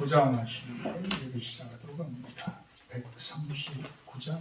구장하시는 예배 시작하도록 합니다. 139장.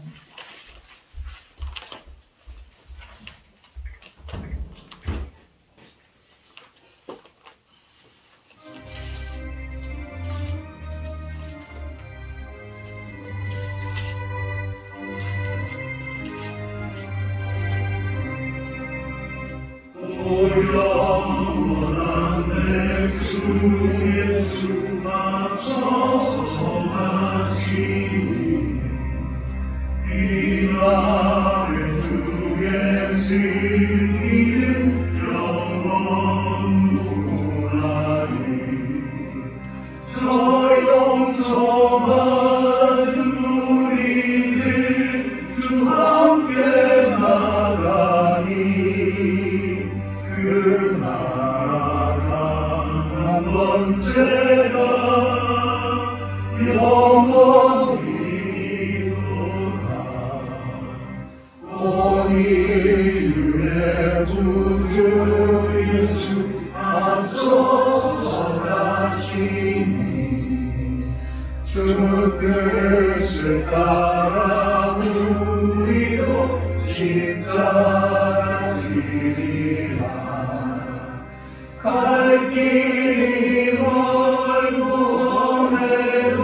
갈 길이 멀고 험해도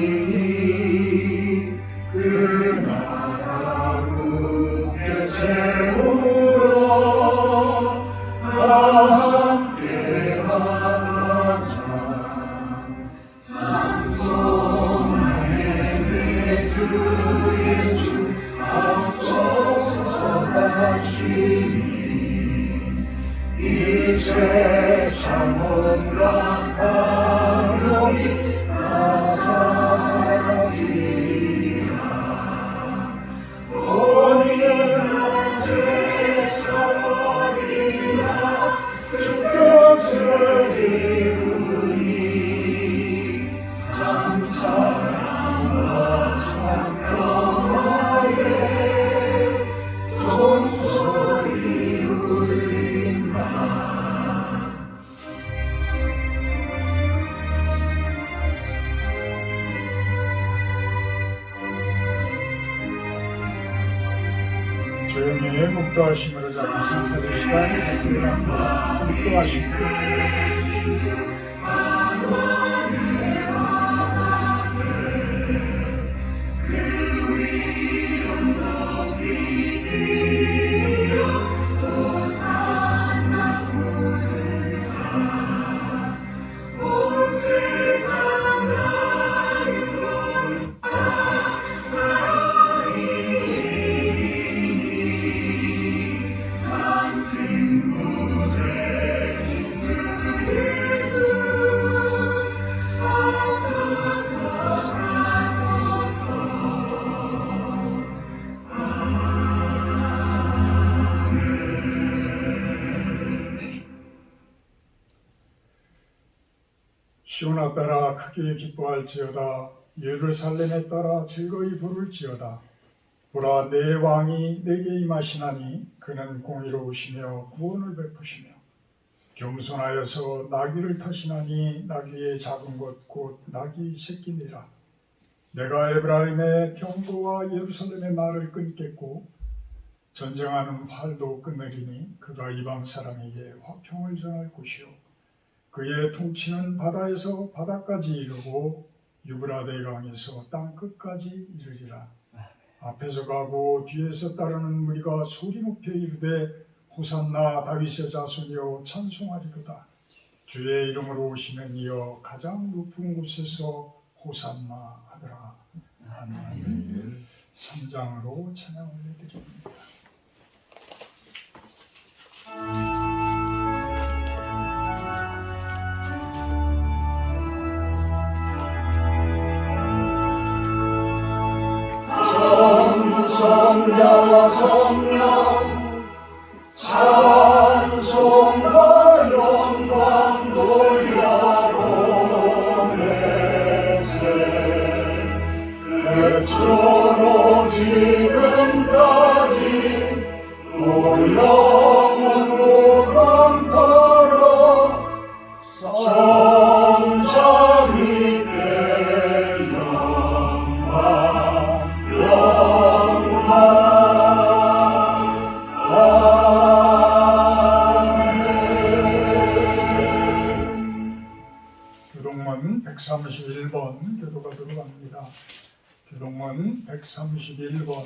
따라가리니 그 나라 굳게 채우러 다 함께 나가자. 찬송하네 주 예수 앞서서 가시니 이 세상 온갖 감동이 다 사라지리라. 오늘날 세상 어디나 주 뜻을 이루니 참 사랑과 참 평화에 종소리 울린다. 조용히 묵도하심으로 잡은 성사의 시간 갖도록합니다. 묵도하심으로 시온아 따라 크게 기뻐할지어다. 예루살렘에 따라 즐거이 부를지어다. 보라, 내 왕이 내게 임하시나니 그는 공의로우시며 구원을 베푸시며 겸손하여서 나귀를 타시나니 나귀의 작은 것 곧 나귀 새끼니라. 내가 에브라임의 병거와 예루살렘의 말을 끊겠고 전쟁하는 활도 끊으리니 그가 이방 사람에게 화평을 전할 곳이요 그의 통치는 바다에서 바다까지 이르고 유브라데 강에서 땅 끝까지 이르리라. 앞에서 가고 뒤에서 따르는 무리가 소리 높여 이르되 호산나 다윗의 자손이여 찬송하리로다. 주의 이름으로 오시는 이여 가장 높은 곳에서 호산나 하더라. 아멘. 3장으로 찬양 올려드립니다. 성자 성령 찬송과 영광 돌려보내세. 태초로 지금까지 또 영원으로 넘도록 131번 교도가 들어갑니다. 교동은 131번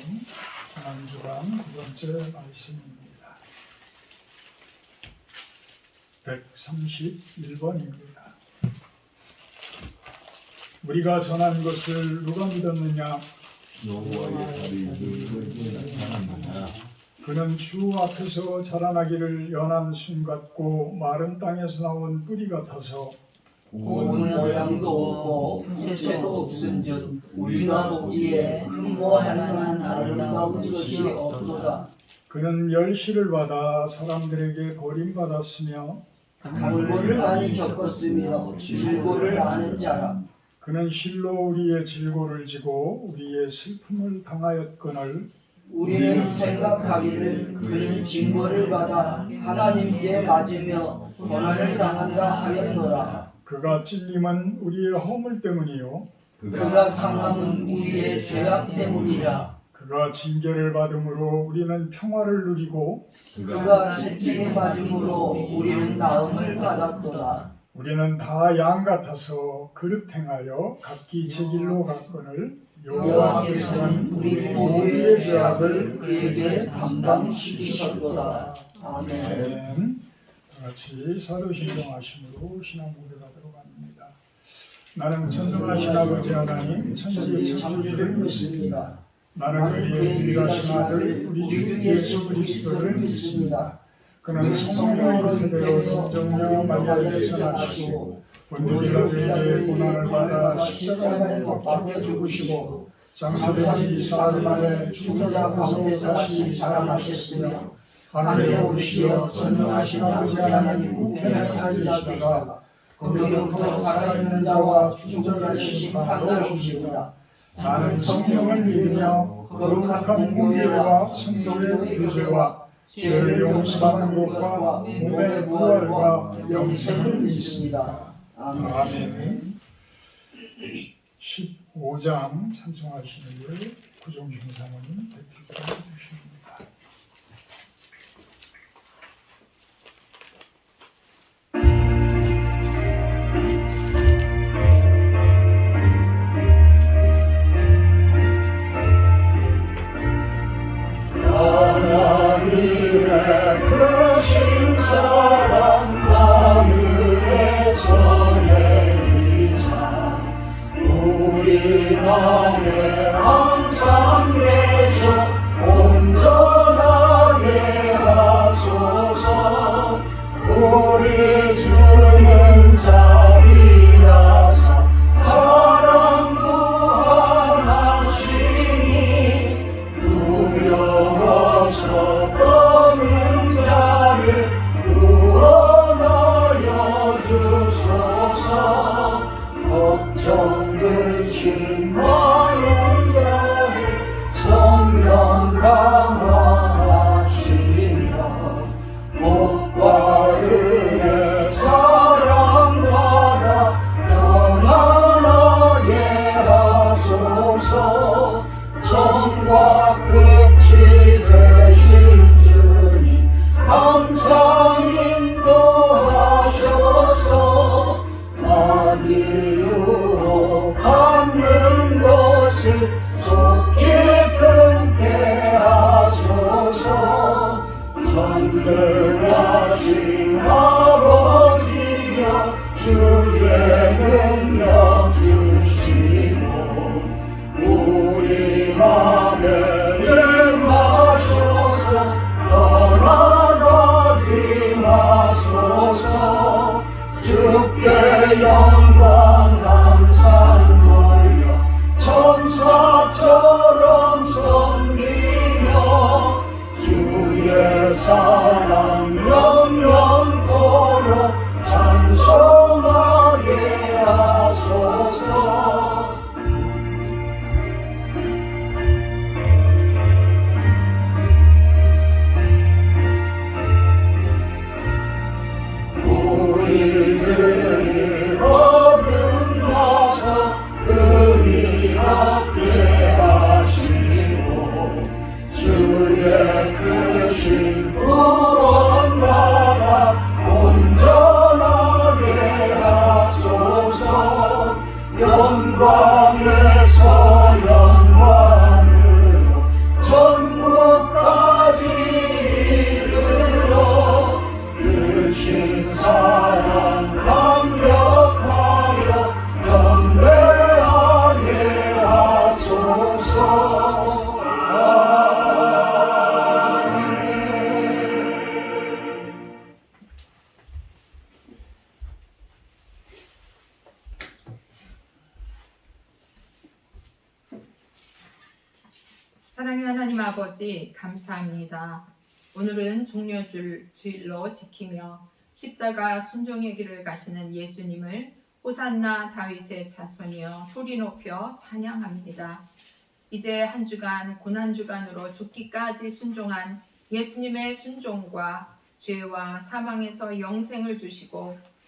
고난주간 두 번째 말씀입니다. 131번입니다. 우리가 전한 것을 누가 믿었느냐? 여호와의 답이 누구에게 나타났느냐? 그는 주 앞에서 자라나기를 연한 순 같고 마른 땅에서 나온 뿌리 같아서 온 모양도 없고 부채도 없은즉 우리가 보기에 흠모할 만한 아름다운 것이 없도다. 그는 멸시를 받아 사람들에게 버림받았으며 강고를 많이 겪었으며 질고를 아는 자라. 그는 실로 우리의 질고를 지고 우리의 슬픔을 당하였거늘 우리는 생각하기를 그는 징벌을 받아 하나님께 맞으며 고난을 당한다 하였노라. 그가 찔림은 우리의 허물 때문이요 그가 상함은 우리의 죄악 때문이라. 그가 징계를 받음으로 우리는 평화를 누리고 그가 채찍에 맞음으로 우리는 나음을 받았도다. 우리는 다 양 같아서 그릇 행하여 각기 제 길로 갔거늘 여호와께서는 우리 모두의 죄악을 그에게 담당시키셨도다. 아멘. 아멘. 다 같이 사도신경하심으로 신앙 고백하도록 합니다. 나는 전능하신 아버지 하나님 천지의 창조주를 믿습니다. 나는 그의 유일하신 아들 우리 주 예수 그리스도를 믿습니다. 그는 성령으로 인되어 동정녀 마리아에서 나시고 본디라 되게 고난을 받아 십자가에 못 박혀 죽으시고 장사된 지 사흘 만에 죽은 자 가운데서 다시 살아나셨으며 하늘에 오르시어 전능하신 아버지 하나님 우편에 앉아 계시다가 거기로부터 살아있는 자와 죽은 자를 심판하러 오십니다. 나는 성령을 믿으며 거룩한 공예와 성도의 교제와 죄를 용서받는 것과 몸의 부활과 영생을 믿습니다. 아멘. 15장 찬송하시는 일 구종신 사모님 대표해 주십니다. 크신 사랑 하늘에서 내리사 우리 맘에 항상 계셔 온전하게 하소서. 우리 주는 자비하사 사랑 무한하시니 두려워서 떠는 자를 구원하여 주소서. 걱정 근심 많은 자를 성령 강화하시며 복과 은혜 사랑받아 평안하게 하소서. 전과 끝이 되신 주님 항상 인도하셔서 마귀 유혹받는 것을 속히 끊게 하소서. 전능하신 아버지여 주의 능력 주시고 우리 맘에 임하셔서 떠나가지 마소서. 주께 영광 항상 돌려 천사처럼 섬기며 주의 사랑 영영토록 찬송하게 하소서. 우리들이 거듭나서 은희 얻게 하시고 주의 크신 구원받아 온전하게 사랑의 하나님 아버지 감사합니다. 오늘은 종려주일로 지키며 십자가 순종의 길을 가시는 예수님을 호산나 다윗의 자손이여 소리 높여 찬양합니다. 이제 한 주간 고난주간으로 죽기까지 순종한 예수님의 순종과 죄와 사망에서 영생을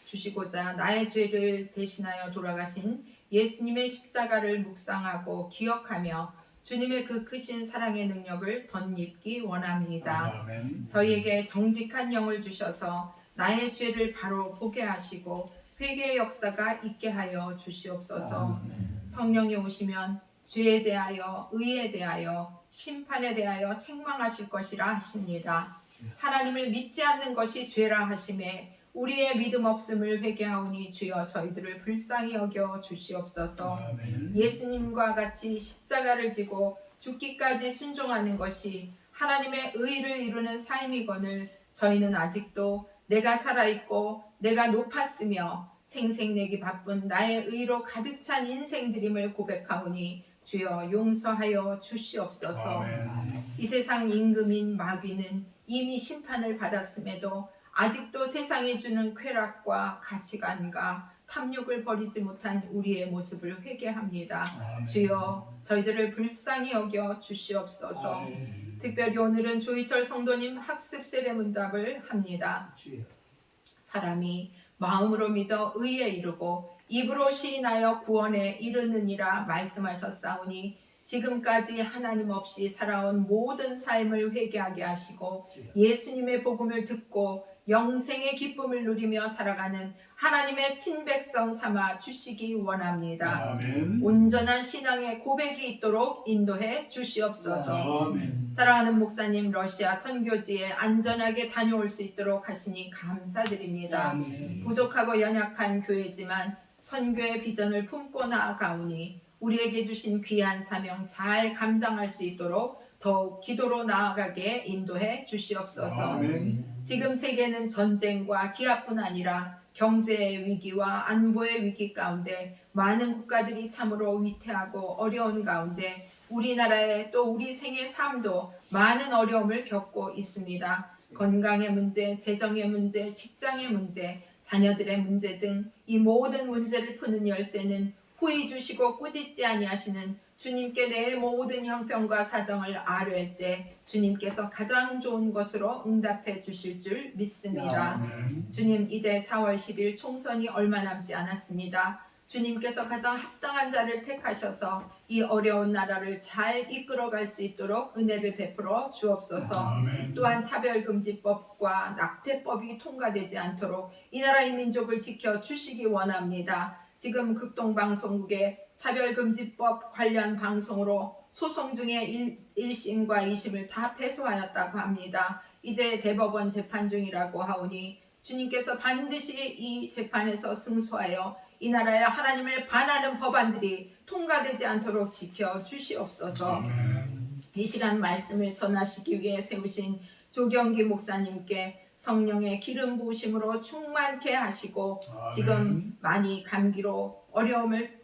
주시고자 나의 죄를 대신하여 돌아가신 예수님의 십자가를 묵상하고 기억하며 주님의 그 크신 사랑의 능력을 덧입기 원합니다. 아멘. 저희에게 정직한 영을 주셔서 나의 죄를 바로 보게 하시고 회개의 역사가 있게 하여 주시옵소서. 성령이 오시면 죄에 대하여 의에 대하여 심판에 대하여 책망하실 것이라 하십니다. 하나님을 믿지 않는 것이 죄라 하심에 우리의 믿음 없음을 회개하오니 주여 저희들을 불쌍히 여겨 주시옵소서. 아멘. 예수님과 같이 십자가를 지고 죽기까지 순종하는 것이 하나님의 의를 이루는 삶이거늘 저희는 아직도 내가 살아있고 내가 높았으며 생색내기 바쁜 나의 의로 가득 찬 인생들임을 고백하오니 주여 용서하여 주시옵소서. 아멘. 이 세상 임금인 마귀는 이미 심판을 받았음에도 아직도 세상이 주는 쾌락과 가치관과 탐욕을 버리지 못한 우리의 모습을 회개합니다. 아멘. 주여 저희들을 불쌍히 여겨 주시옵소서. 아멘. 특별히 오늘은 조희철 성도님 학습 세례문답을 합니다. 사람이 마음으로 믿어 의에 이르고 입으로 시인하여 구원에 이르느니라 말씀하셨사오니 지금까지 하나님 없이 살아온 모든 삶을 회개하게 하시고 예수님의 복음을 듣고 영생의 기쁨을 누리며 살아가는 하나님의 친백성 삼아 주시기 원합니다. 아멘. 온전한 신앙의 고백이 있도록 인도해 주시옵소서. 아멘. 사랑하는 목사님 러시아 선교지에 안전하게 다녀올 수 있도록 하시니 감사드립니다. 아멘. 부족하고 연약한 교회지만 선교의 비전을 품고 나아가오니 우리에게 주신 귀한 사명 잘 감당할 수 있도록 더욱 기도로 나아가게 인도해 주시옵소서. 아멘. 지금 세계는 전쟁과 기아뿐 아니라 경제의 위기와 안보의 위기 가운데 많은 국가들이 참으로 위태하고 어려운 가운데 우리나라의 또 우리 생의 삶도 많은 어려움을 겪고 있습니다. 건강의 문제, 재정의 문제, 직장의 문제, 자녀들의 문제 등 이 모든 문제를 푸는 열쇠는 후히 주시고 꾸짖지 아니하시는 주님께 내 모든 형편과 사정을 아뢰할 때 주님께서 가장 좋은 것으로 응답해 주실 줄 믿습니다. 아멘. 주님 이제 4월 10일 총선이 얼마 남지 않았습니다. 주님께서 가장 합당한 자를 택하셔서 이 어려운 나라를 잘 이끌어갈 수 있도록 은혜를 베풀어 주옵소서. 아멘. 또한 차별금지법과 낙태법이 통과되지 않도록 이 나라의 민족을 지켜 주시기 원합니다. 지금 극동방송국의 차별금지법 관련 방송으로 소송 중에 1심과 2심을 다 패소하였다고 합니다. 이제 대법원 재판 중이라고 하오니 주님께서 반드시 이 재판에서 승소하여 이 나라의 하나님을 반하는 법안들이 통과되지 않도록 지켜 주시옵소서. 아멘. 이 시간 말씀을 전하시기 위해 세우신 조경기 목사님께 성령의 기름 부으심으로 충만케 하시고 아멘. 지금 많이 감기로 어려움을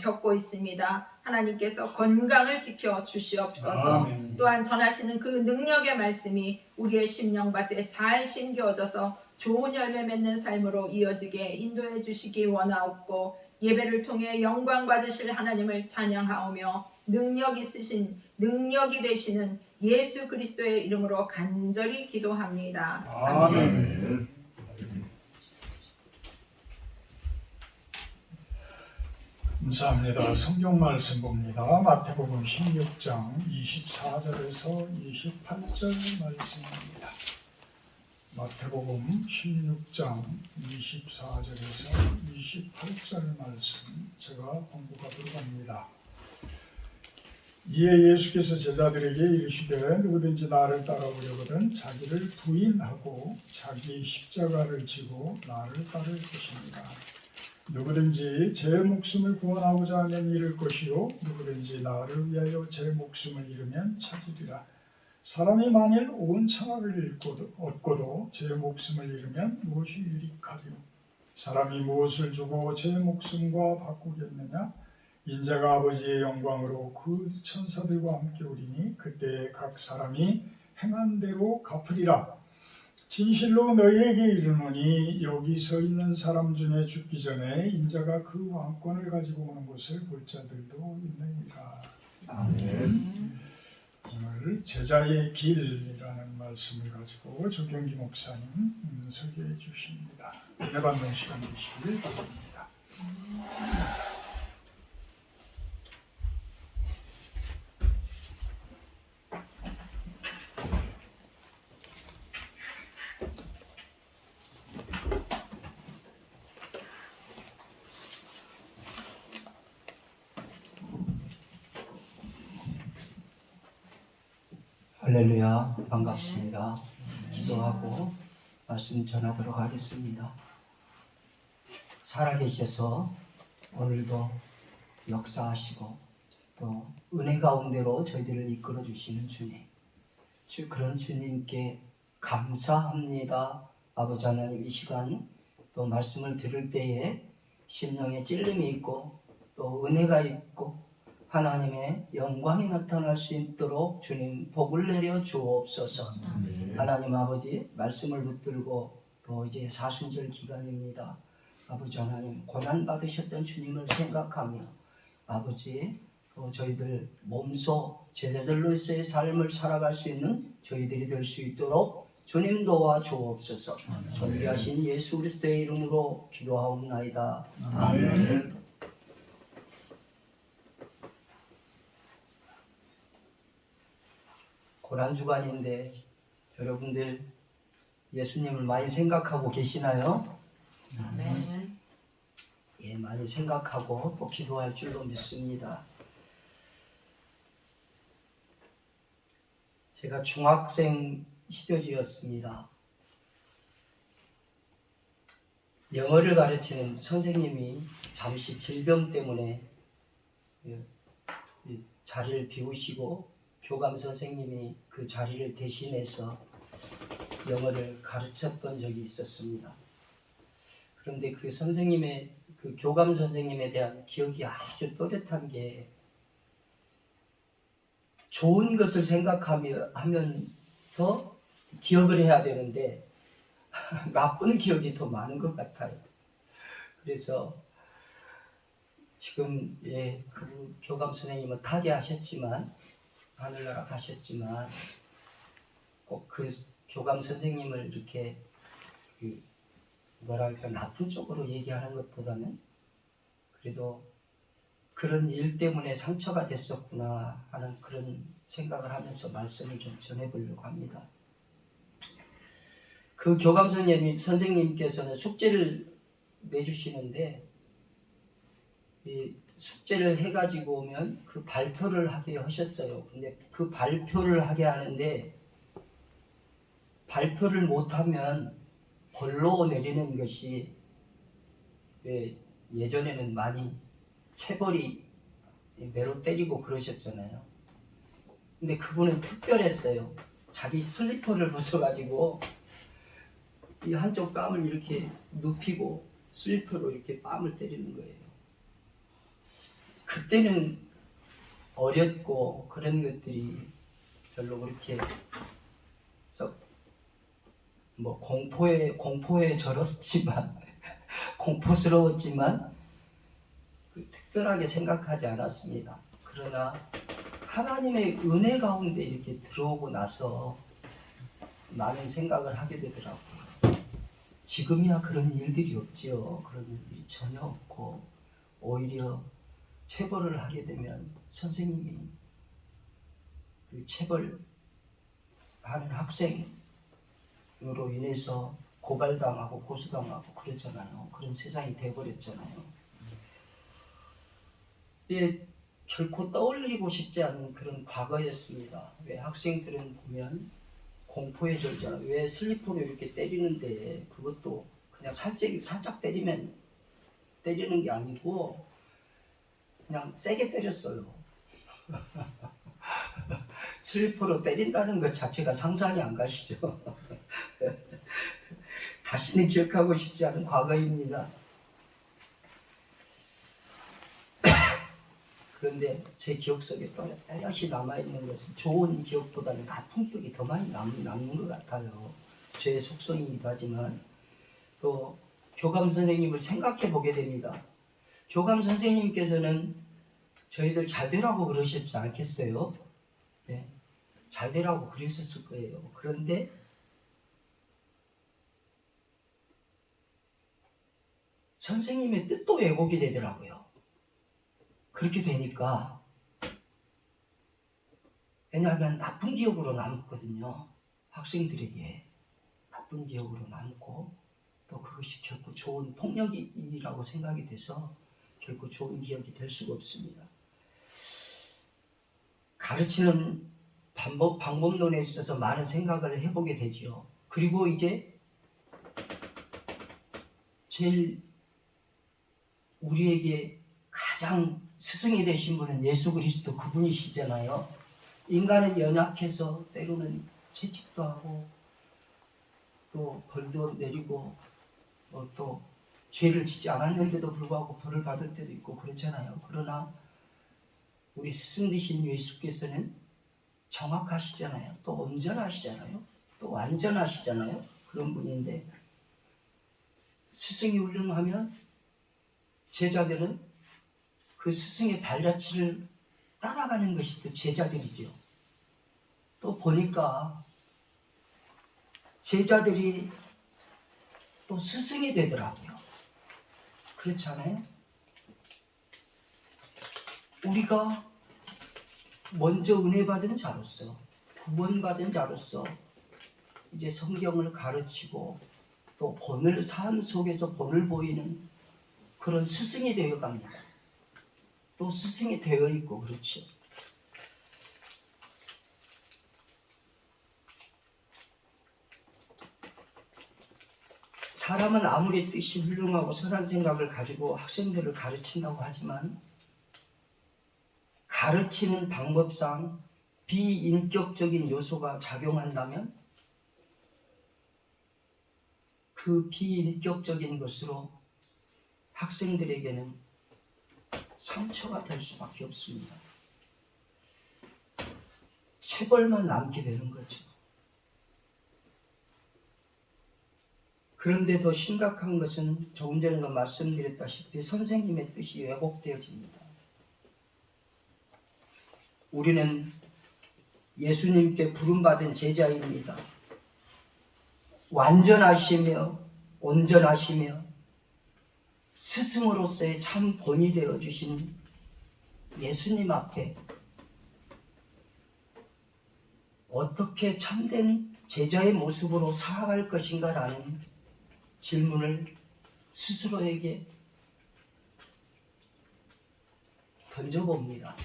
겪고 있습니다. 하나님께서 건강을 지켜 주시옵소서. 아멘. 또한 전하시는 그 능력의 말씀이 우리의 심령밭에 잘 심겨져서 좋은 열매 맺는 삶으로 이어지게 인도해 주시기 원하옵고 예배를 통해 영광 받으실 하나님을 찬양하오며 능력이 되시는 예수 그리스도의 이름으로 간절히 기도합니다. 아멘. 감사합니다. 성경 말씀 봅니다. 마태복음 16장 24절에서 28절 말씀입니다. 마태복음 16장 24절에서 28절 말씀 제가 공부하도록 합니다. 이에 예수께서 제자들에게 이르시되 누구든지 나를 따라오려거든 자기를 부인하고 자기 십자가를 지고 나를 따를 것입니다. 누구든지 제 목숨을 구원하고자 하면 잃을 것이요 누구든지 나를 위하여 제 목숨을 잃으면 찾으리라. 사람이 만일 온 천하를 얻고도 제 목숨을 잃으면 무엇이 유익하리요? 사람이 무엇을 주고 제 목숨과 바꾸겠느냐? 인자가 아버지의 영광으로 그 천사들과 함께 오리니 그때 각 사람이 행한 대로 갚으리라. 진실로 너희에게 이르노니 여기 서 있는 사람 중에 죽기 전에 인자가 그 왕권을 가지고 오는 것을 볼 자들도 있느니라. 아멘. 오늘 제자의 길이라는 말씀을 가지고 조경기 목사님 설교해 주십니다. 은혜 받는 시간 되시길 바랍니다. 할렐루야, 반갑습니다. 기도하고 말씀 전하도록 하겠습니다. 살아계셔서 오늘도 역사하시고 또 은혜 가운데로 저희들을 이끌어 주시는 주님, 그런 주님께 감사합니다. 아버지 하나님, 이 시간 또 말씀을 들을 때에 심령에 찔림이 있고 또 은혜가 있고 하나님의 영광이 나타날 수 있도록 주님 복을 내려 주옵소서. 하나님 아버지, 말씀을 붙들고 또 이제 사순절 기간입니다. 아버지 하나님, 고난 받으셨던 주님을 생각하며 아버지, 또 저희들 몸소 제자들로서의 삶을 살아갈 수 있는 저희들이 될 수 있도록 주님 도와 주옵소서. 존귀하신 예수 그리스도의 이름으로 기도하옵나이다. 아멘. 고난주간인데 여러분들 예수님을 많이 생각하고 계시나요? 아멘. 예, 많이 생각하고 또 기도할 줄로 믿습니다. 제가 중학생 시절이었습니다. 영어를 가르치는 선생님이 잠시 질병 때문에 자리를 비우시고 교감 선생님이 그 자리를 대신해서 영어를 가르쳤던 적이 있었습니다. 그런데 그 선생님의, 그 교감 선생님에 대한 기억이 아주 또렷한 게, 좋은 것을 생각하면서 기억을 해야 되는데 나쁜 기억이 더 많은 것 같아요. 그래서 지금 그 교감 선생님은 타계하셨지만, 하늘나라 가셨지만, 꼭 그 교감 선생님을 이렇게 뭐랄까 나쁜 쪽으로 얘기하는 것보다는 그래도 그런 일 때문에 상처가 됐었구나 하는 그런 생각을 하면서 말씀을 좀 전해보려고 합니다. 그 교감 선생님께서는 숙제를 내주시는데, 이 숙제를 해가지고 오면 그 발표를 하게 하셨어요. 근데 그 발표를 하게 하는데, 발표를 못하면 벌로 내리는 것이, 예전에는 많이 체벌이 매로 때리고 그러셨잖아요. 근데 그분은 특별했어요. 자기 슬리퍼를 벗어가지고 이 한쪽 뺨을 이렇게 눕히고 슬리퍼로 이렇게 뺨을 때리는 거예요. 그때는 어렸고 그런 것들이 별로 그렇게 썩 뭐 공포에 절었지만 공포스러웠지만 특별하게 생각하지 않았습니다. 그러나 하나님의 은혜 가운데 이렇게 들어오고 나서 많은 생각을 하게 되더라고요. 지금이야 그런 일들이 없지요. 그런 일들이 전혀 없고, 오히려 체벌을 하게 되면 선생님이 그 체벌하는 학생으로 인해서 고발당하고 고소당하고 그랬잖아요. 그런 세상이 돼버렸잖아요. 결코 떠올리고 싶지 않은 그런 과거였습니다. 왜 학생들은 보면 공포에 절잖아요. 왜 슬리퍼로 이렇게 때리는데, 그것도 그냥 살짝 때리는 게 아니고 그냥 세게 때렸어요. 슬리퍼로 때린다는 것 자체가 상상이 안 가시죠? 다시는 기억하고 싶지 않은 과거입니다. 그런데 제 기억 속에 또렷이 남아있는 것은 좋은 기억보다는 나쁜 기억이 더 많이 남는 것 같아요. 제 속성이기도 하지만 또 교감 선생님을 생각해 보게 됩니다. 교감 선생님께서는 저희들 잘 되라고 그러셨지 않겠어요? 네, 잘 되라고 그러셨을 거예요. 그런데 선생님의 뜻도 왜곡이 되더라고요. 그렇게 되니까 왜냐하면 나쁜 기억으로 남거든요. 학생들에게 나쁜 기억으로 남고 또 그것이 결코 좋은 폭력이라고 생각이 돼서 결코 좋은 기억이 될 수가 없습니다. 가르치는 방법론에 있어서 많은 생각을 해보게 되지요. 그리고 이제 제일 우리에게 가장 스승이 되신 분은 예수 그리스도 그분이시잖아요. 인간은 연약해서 때로는 채찍도 하고 또 벌도 내리고 또 죄를 짓지 않았는데도 불구하고 벌을 받을 때도 있고 그렇잖아요. 그러나 우리 스승 되신 예수께서는 정확하시잖아요. 또 온전하시잖아요. 또 완전하시잖아요. 그런 분인데 스승이 훌륭하면 제자들은 그 스승의 발자취를 따라가는 것이 또 제자들이죠. 또 보니까 제자들이 또 스승이 되더라고요. 그렇지 않아요? 우리가 먼저 은혜 받은 자로서 구원받은 자로서 이제 성경을 가르치고 또 본을 삶 속에서 본을 보이는 그런 스승이 되어 갑니다. 또 스승이 되어 있고 그렇죠. 사람은 아무리 뜻이 훌륭하고 선한 생각을 가지고 학생들을 가르친다고 하지만 가르치는 방법상 비인격적인 요소가 작용한다면 그 비인격적인 것으로 학생들에게는 상처가 될 수밖에 없습니다. 체벌만 남게 되는 거죠. 그런데 더 심각한 것은 조금 전에도 말씀드렸다시피 선생님의 뜻이 왜곡되어집니다. 우리는 예수님께 부름받은 제자입니다. 완전하시며 온전하시며 스승으로서의 참 본이 되어주신 예수님 앞에 어떻게 참된 제자의 모습으로 살아갈 것인가라는 질문을 스스로에게 던져봅니다.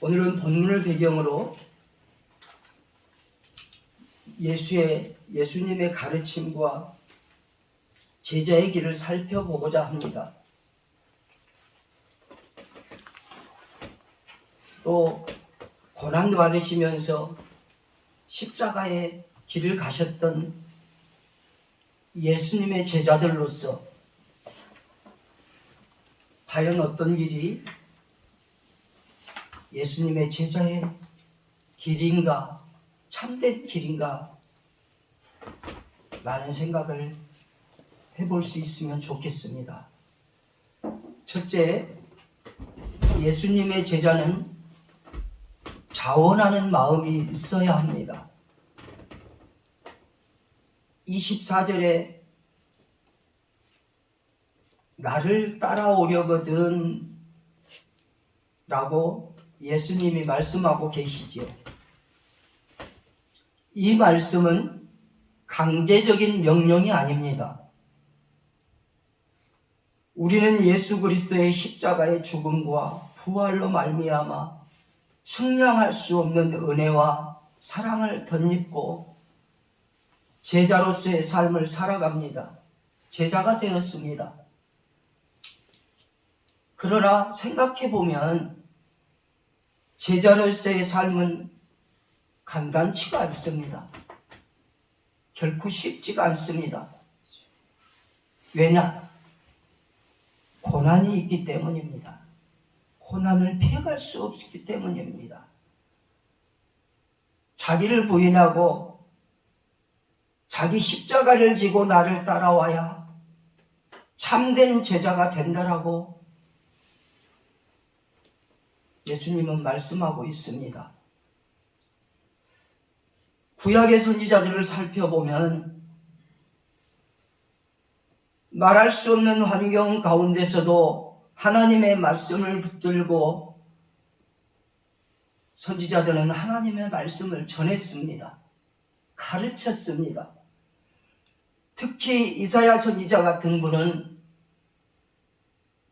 오늘은 본문을 배경으로 예수님의 가르침과 제자의 길을 살펴보고자 합니다. 또 고난도 받으시면서 십자가의 길을 가셨던 예수님의 제자들로서 과연 어떤 길이 예수님의 제자의 길인가, 참된 길인가 라는 생각을 해볼 수 있으면 좋겠습니다. 첫째, 예수님의 제자는 자원하는 마음이 있어야 합니다. 24절에 나를 따라오려거든 라고 예수님이 말씀하고 계시지요. 이 말씀은 강제적인 명령이 아닙니다. 우리는 예수 그리스도의 십자가의 죽음과 부활로 말미암아 측량할 수 없는 은혜와 사랑을 덧입고 제자로서의 삶을 살아갑니다. 제자가 되었습니다. 그러나 생각해보면 제자로서의 삶은 간단치가 않습니다. 결코 쉽지가 않습니다. 왜냐? 고난이 있기 때문입니다. 고난을 피해갈 수 없기 때문입니다. 자기를 부인하고 자기 십자가를 지고 나를 따라와야 참된 제자가 된다라고 예수님은 말씀하고 있습니다. 구약의 선지자들을 살펴보면 말할 수 없는 환경 가운데서도 하나님의 말씀을 붙들고 선지자들은 하나님의 말씀을 전했습니다. 가르쳤습니다. 특히 이사야 선지자 같은 분은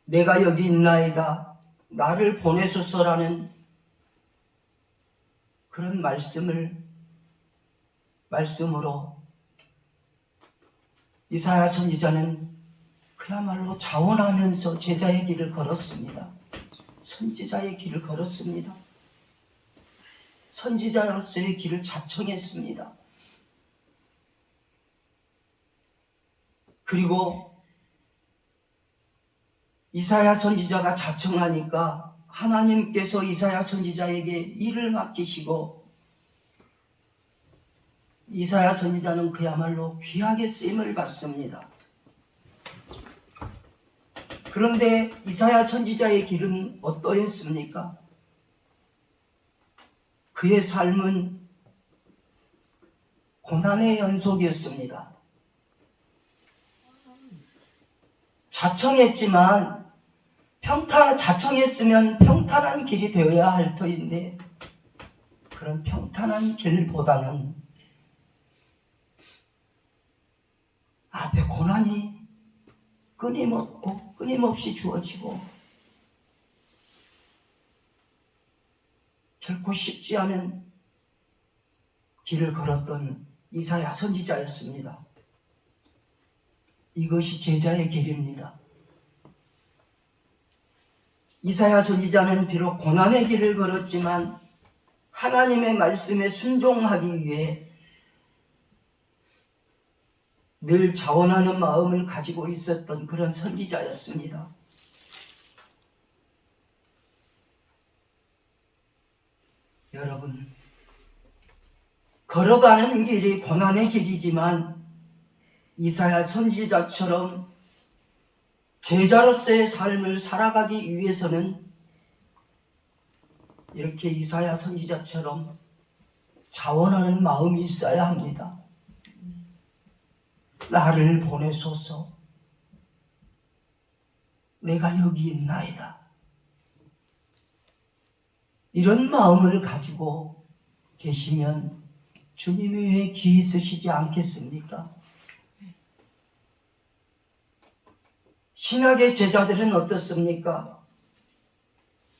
내가 여기 있나이다, 나를 보내소서라는 그런 말씀으로 이사야 선지자는 그야말로 자원하면서 제자의 길을 걸었습니다. 선지자의 길을 걸었습니다. 선지자로서의 길을 자청했습니다. 그리고 이사야 선지자가 자청하니까 하나님께서 이사야 선지자에게 일을 맡기시고 이사야 선지자는 그야말로 귀하게 쓰임을 받습니다. 그런데 이사야 선지자의 길은 어떠했습니까? 그의 삶은 고난의 연속이었습니다. 자청했지만 자청했으면 평탄한 길이 되어야 할 터인데 그런 평탄한 길보다는 앞에 고난이 끊임없이 주어지고 결코 쉽지 않은 길을 걸었던 이사야 선지자였습니다. 이것이 제자의 길입니다. 이사야 선지자는 비록 고난의 길을 걸었지만 하나님의 말씀에 순종하기 위해 늘 자원하는 마음을 가지고 있었던 그런 선지자였습니다. 여러분, 걸어가는 길이 고난의 길이지만 이사야 선지자처럼 제자로서의 삶을 살아가기 위해서는 이렇게 이사야 선지자처럼 자원하는 마음이 있어야 합니다. 나를 보내소서. 내가 여기 있나이다. 이런 마음을 가지고 계시면 주님 위에 귀 있으시지 않겠습니까? 신약의 제자들은 어떻습니까?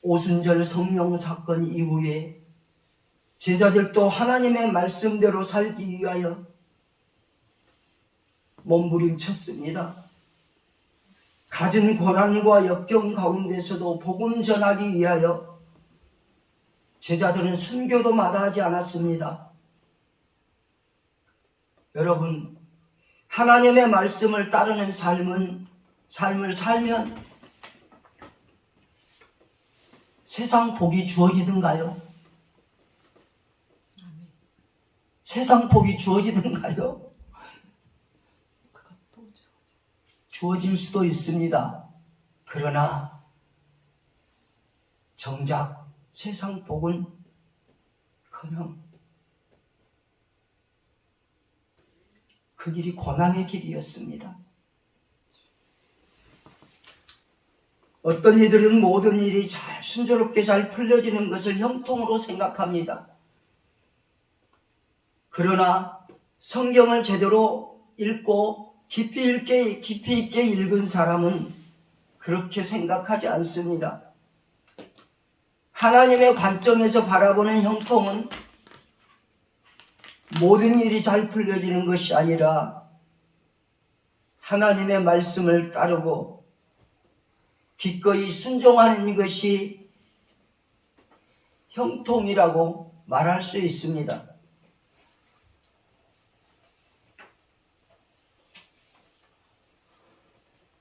오순절 성령 사건 이후에 제자들도 하나님의 말씀대로 살기 위하여 몸부림쳤습니다. 갖은 고난과 역경 가운데서도 복음 전하기 위하여 제자들은 순교도 마다하지 않았습니다. 여러분, 하나님의 말씀을 따르는 삶을 살면 세상 복이 주어지든가요? 세상 복이 주어지든가요? 주어질 수도 있습니다. 그러나 정작 세상 복은 그냥 그 길이 고난의 길이었습니다. 어떤 이들은 모든 일이 순조롭게 잘 풀려지는 것을 형통으로 생각합니다. 그러나 성경을 제대로 읽고 깊이 있게 읽은 사람은 그렇게 생각하지 않습니다. 하나님의 관점에서 바라보는 형통은 모든 일이 잘 풀려지는 것이 아니라 하나님의 말씀을 따르고 기꺼이 순종하는 것이 형통이라고 말할 수 있습니다.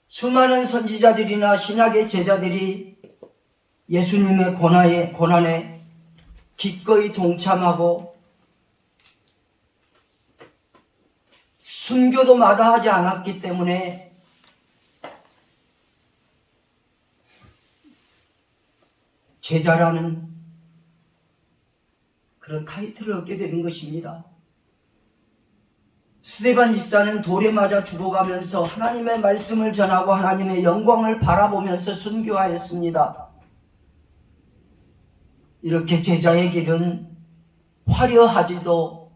수많은 선지자들이나 신약의 제자들이 예수님의 고난에 기꺼이 동참하고 순교도 마다하지 않았기 때문에 제자라는 그런 타이틀을 얻게 되는 것입니다. 스데반 집사는 돌에 맞아 죽어가면서 하나님의 말씀을 전하고 하나님의 영광을 바라보면서 순교하였습니다. 이렇게 제자의 길은 화려하지도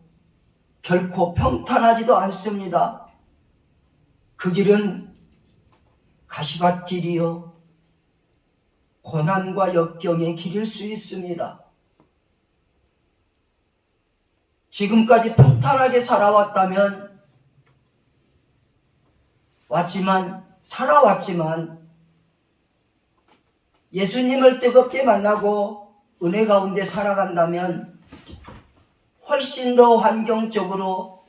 결코 평탄하지도 않습니다. 그 길은 가시밭길이요 고난과 역경의 길일 수 있습니다. 지금까지 평탄하게 살아왔지만 예수님을 뜨겁게 만나고 은혜 가운데 살아간다면 훨씬 더 환경적으로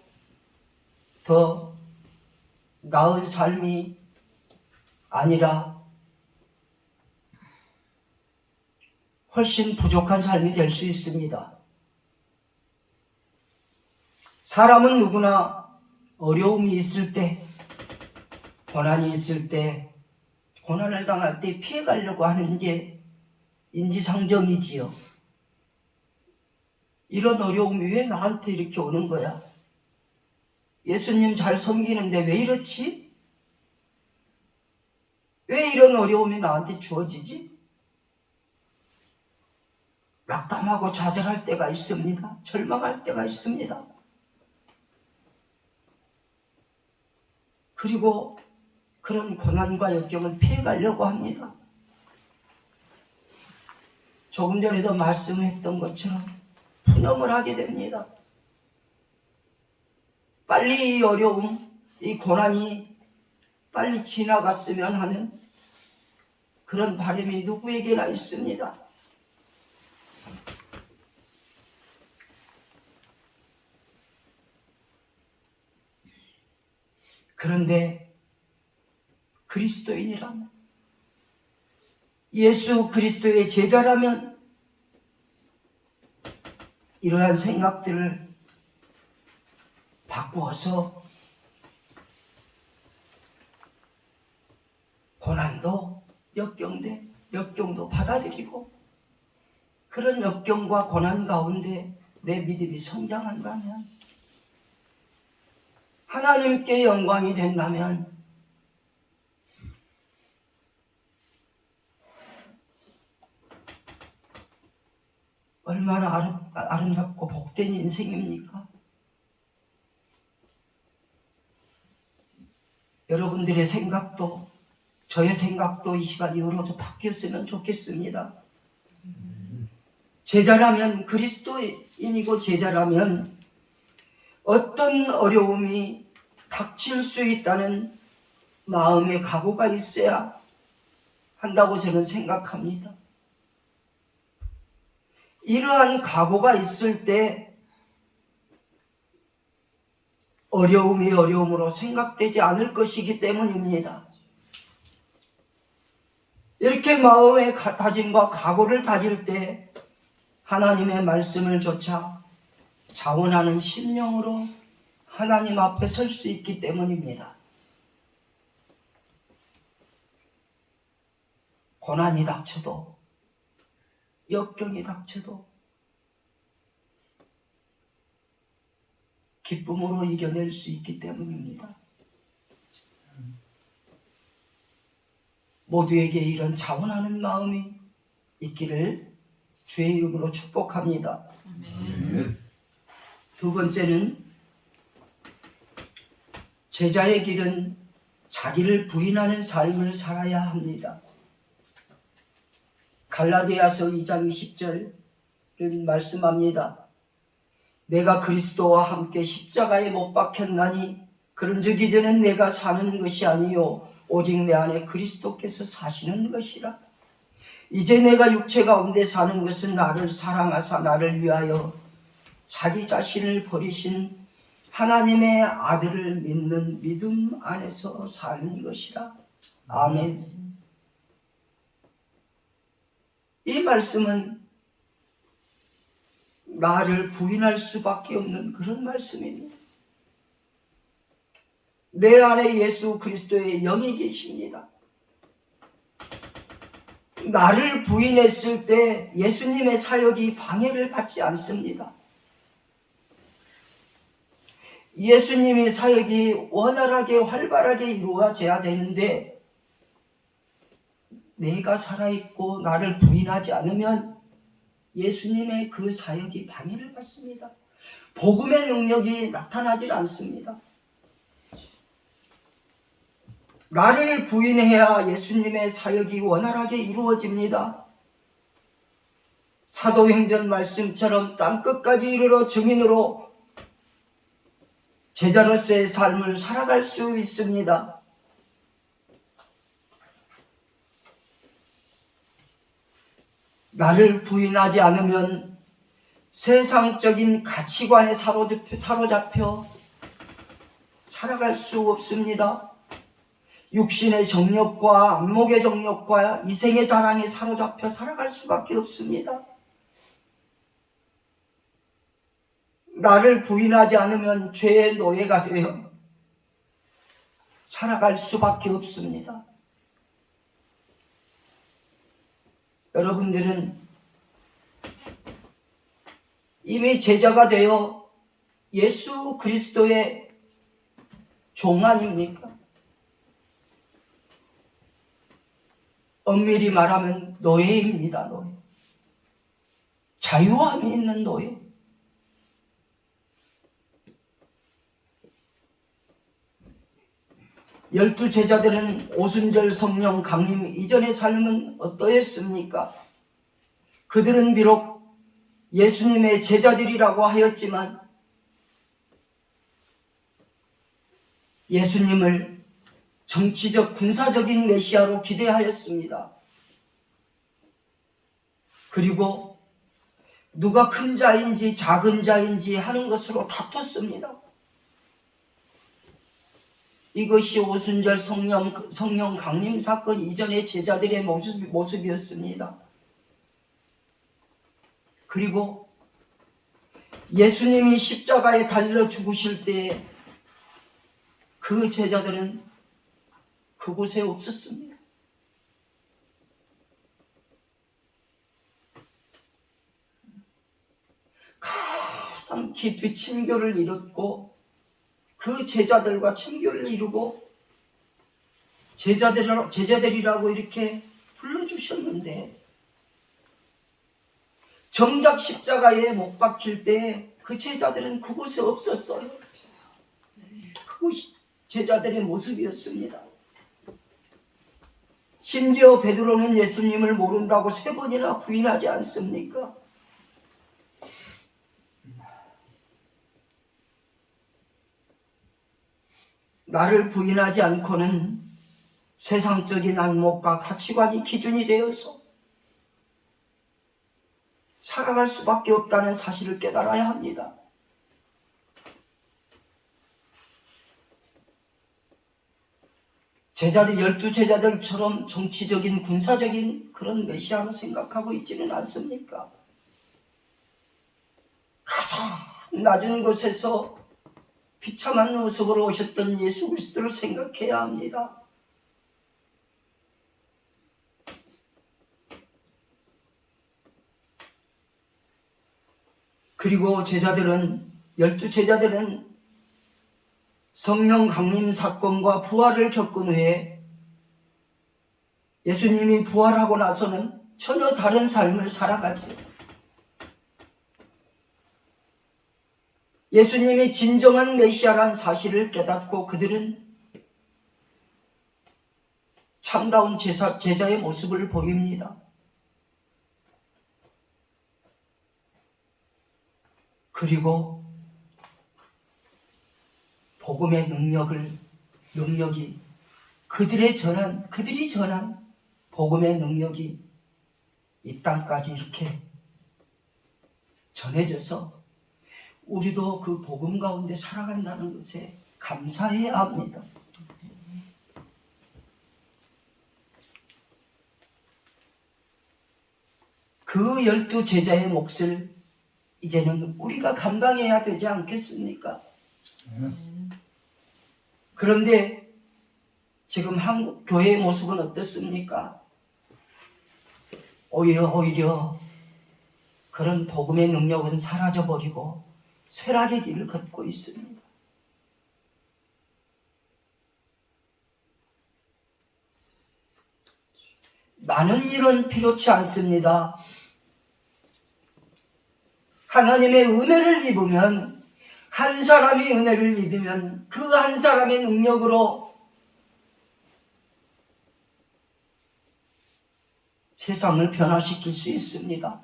더 나은 삶이 아니라 훨씬 부족한 삶이 될 수 있습니다. 사람은 누구나 어려움이 있을 때, 고난이 있을 때, 고난을 당할 때 피해가려고 하는 게 인지상정이지요. 이런 어려움이 왜 나한테 이렇게 오는 거야? 예수님 잘 섬기는데 왜 이렇지? 왜 이런 어려움이 나한테 주어지지? 낙담하고 좌절할 때가 있습니다. 절망할 때가 있습니다. 그리고 그런 고난과 역경을 피해가려고 합니다. 조금 전에도 말씀했던 것처럼 푸념을 하게 됩니다. 빨리 이 어려움, 이 고난이 빨리 지나갔으면 하는 그런 바람이 누구에게나 있습니다. 그런데 그리스도인이라면, 예수 그리스도의 제자라면 이러한 생각들을 바꾸어서 고난도 역경도 받아들이고 그런 역경과 고난 가운데 내 믿음이 성장한다면, 하나님께 영광이 된다면 얼마나 아름답고 복된 인생입니까? 여러분들의 생각도 저의 생각도 이 시간 이후로 좀 바뀌었으면 좋겠습니다. 제자라면, 그리스도인이고 제자라면 어떤 어려움이 닥칠 수 있다는 마음의 각오가 있어야 한다고 저는 생각합니다. 이러한 각오가 있을 때 어려움이 어려움으로 생각되지 않을 것이기 때문입니다. 이렇게 마음의 다짐과 각오를 다질 때 하나님의 말씀을 조차 자원하는 심령으로 하나님 앞에 설 수 있기 때문입니다. 고난이 닥쳐도, 역경이 닥쳐도 기쁨으로 이겨낼 수 있기 때문입니다. 모두에게 이런 자원하는 마음이 있기를 주의 이름으로 축복합니다. 두 번째는, 제자의 길은 자기를 부인하는 삶을 살아야 합니다. 갈라디아서 2장 20절은 말씀합니다. 내가 그리스도와 함께 십자가에 못 박혔나니 그런즉 이제는 내가 사는 것이 아니요 오직 내 안에 그리스도께서 사시는 것이라. 이제 내가 육체 가운데 사는 것은 나를 사랑하사 나를 위하여 자기 자신을 버리신 하나님의 아들을 믿는 믿음 안에서 사는 것이라. 아멘. 이 말씀은 나를 부인할 수밖에 없는 그런 말씀입니다. 내 안에 예수 그리스도의 영이 계십니다. 나를 부인했을 때 예수님의 사역이 방해를 받지 않습니다. 예수님의 사역이 원활하게 활발하게 이루어져야 되는데 내가 살아있고 나를 부인하지 않으면 예수님의 그 사역이 방해를 받습니다. 복음의 능력이 나타나질 않습니다. 나를 부인해야 예수님의 사역이 원활하게 이루어집니다. 사도행전 말씀처럼 땅끝까지 이르러 증인으로 제자로서의 삶을 살아갈 수 있습니다. 나를 부인하지 않으면 세상적인 가치관에 사로잡혀 살아갈 수 없습니다. 육신의 정욕과 안목의 정욕과 이생의 자랑에 사로잡혀 살아갈 수밖에 없습니다. 나를 부인하지 않으면 죄의 노예가 되어 살아갈 수밖에 없습니다. 여러분들은 이미 제자가 되어 예수 그리스도의 종 아닙니까? 엄밀히 말하면 노예입니다. 노예. 자유함이 있는 노예. 열두 제자들은 오순절 성령 강림 이전의 삶은 어떠했습니까? 그들은 비록 예수님의 제자들이라고 하였지만 예수님을 정치적 군사적인 메시아로 기대하였습니다. 그리고 누가 큰 자인지 작은 자인지 하는 것으로 다퉜습니다. 이것이 오순절 성령 강림 사건 이전의 제자들의 모습이었습니다. 그리고 예수님이 십자가에 달려 죽으실 때 그 제자들은 그곳에 없었습니다. 가장 깊이 친교를 이뤘고 그 제자들과 친교를 이루고 제자들이라고 이렇게 불러주셨는데 정작 십자가에 못 박힐 때 그 제자들은 그곳에 없었어요. 그곳이 제자들의 모습이었습니다. 심지어 베드로는 예수님을 모른다고 3번이나 부인하지 않습니까? 나를 부인하지 않고는 세상적인 안목과 가치관이 기준이 되어서 살아갈 수밖에 없다는 사실을 깨달아야 합니다. 열두 제자들처럼 정치적인 군사적인 그런 메시아로 생각하고 있지는 않습니까? 가장 낮은 곳에서 비참한 모습으로 오셨던 예수 그리스도를 생각해야 합니다. 그리고 열두 제자들은 성령 강림 사건과 부활을 겪은 후에 예수님이 부활하고 나서는 전혀 다른 삶을 살아가죠. 예수님이 진정한 메시아란 사실을 깨닫고 그들은 참다운 제자의 모습을 보입니다. 그리고 복음의 능력이 그들이 전한 복음의 능력이 이 땅까지 이렇게 전해져서 우리도 그 복음 가운데 살아간다는 것에 감사해야 합니다. 그 12 제자의 몫을 이제는 우리가 감당해야 되지 않겠습니까? 그런데 지금 한국 교회의 모습은 어떻습니까? 오히려 그런 복음의 능력은 사라져버리고 쇠락의 길을 걷고 있습니다. 많은 일은 필요치 않습니다. 하나님의 은혜를 입으면, 한 사람이 은혜를 입으면 그 한 사람의 능력으로 세상을 변화시킬 수 있습니다.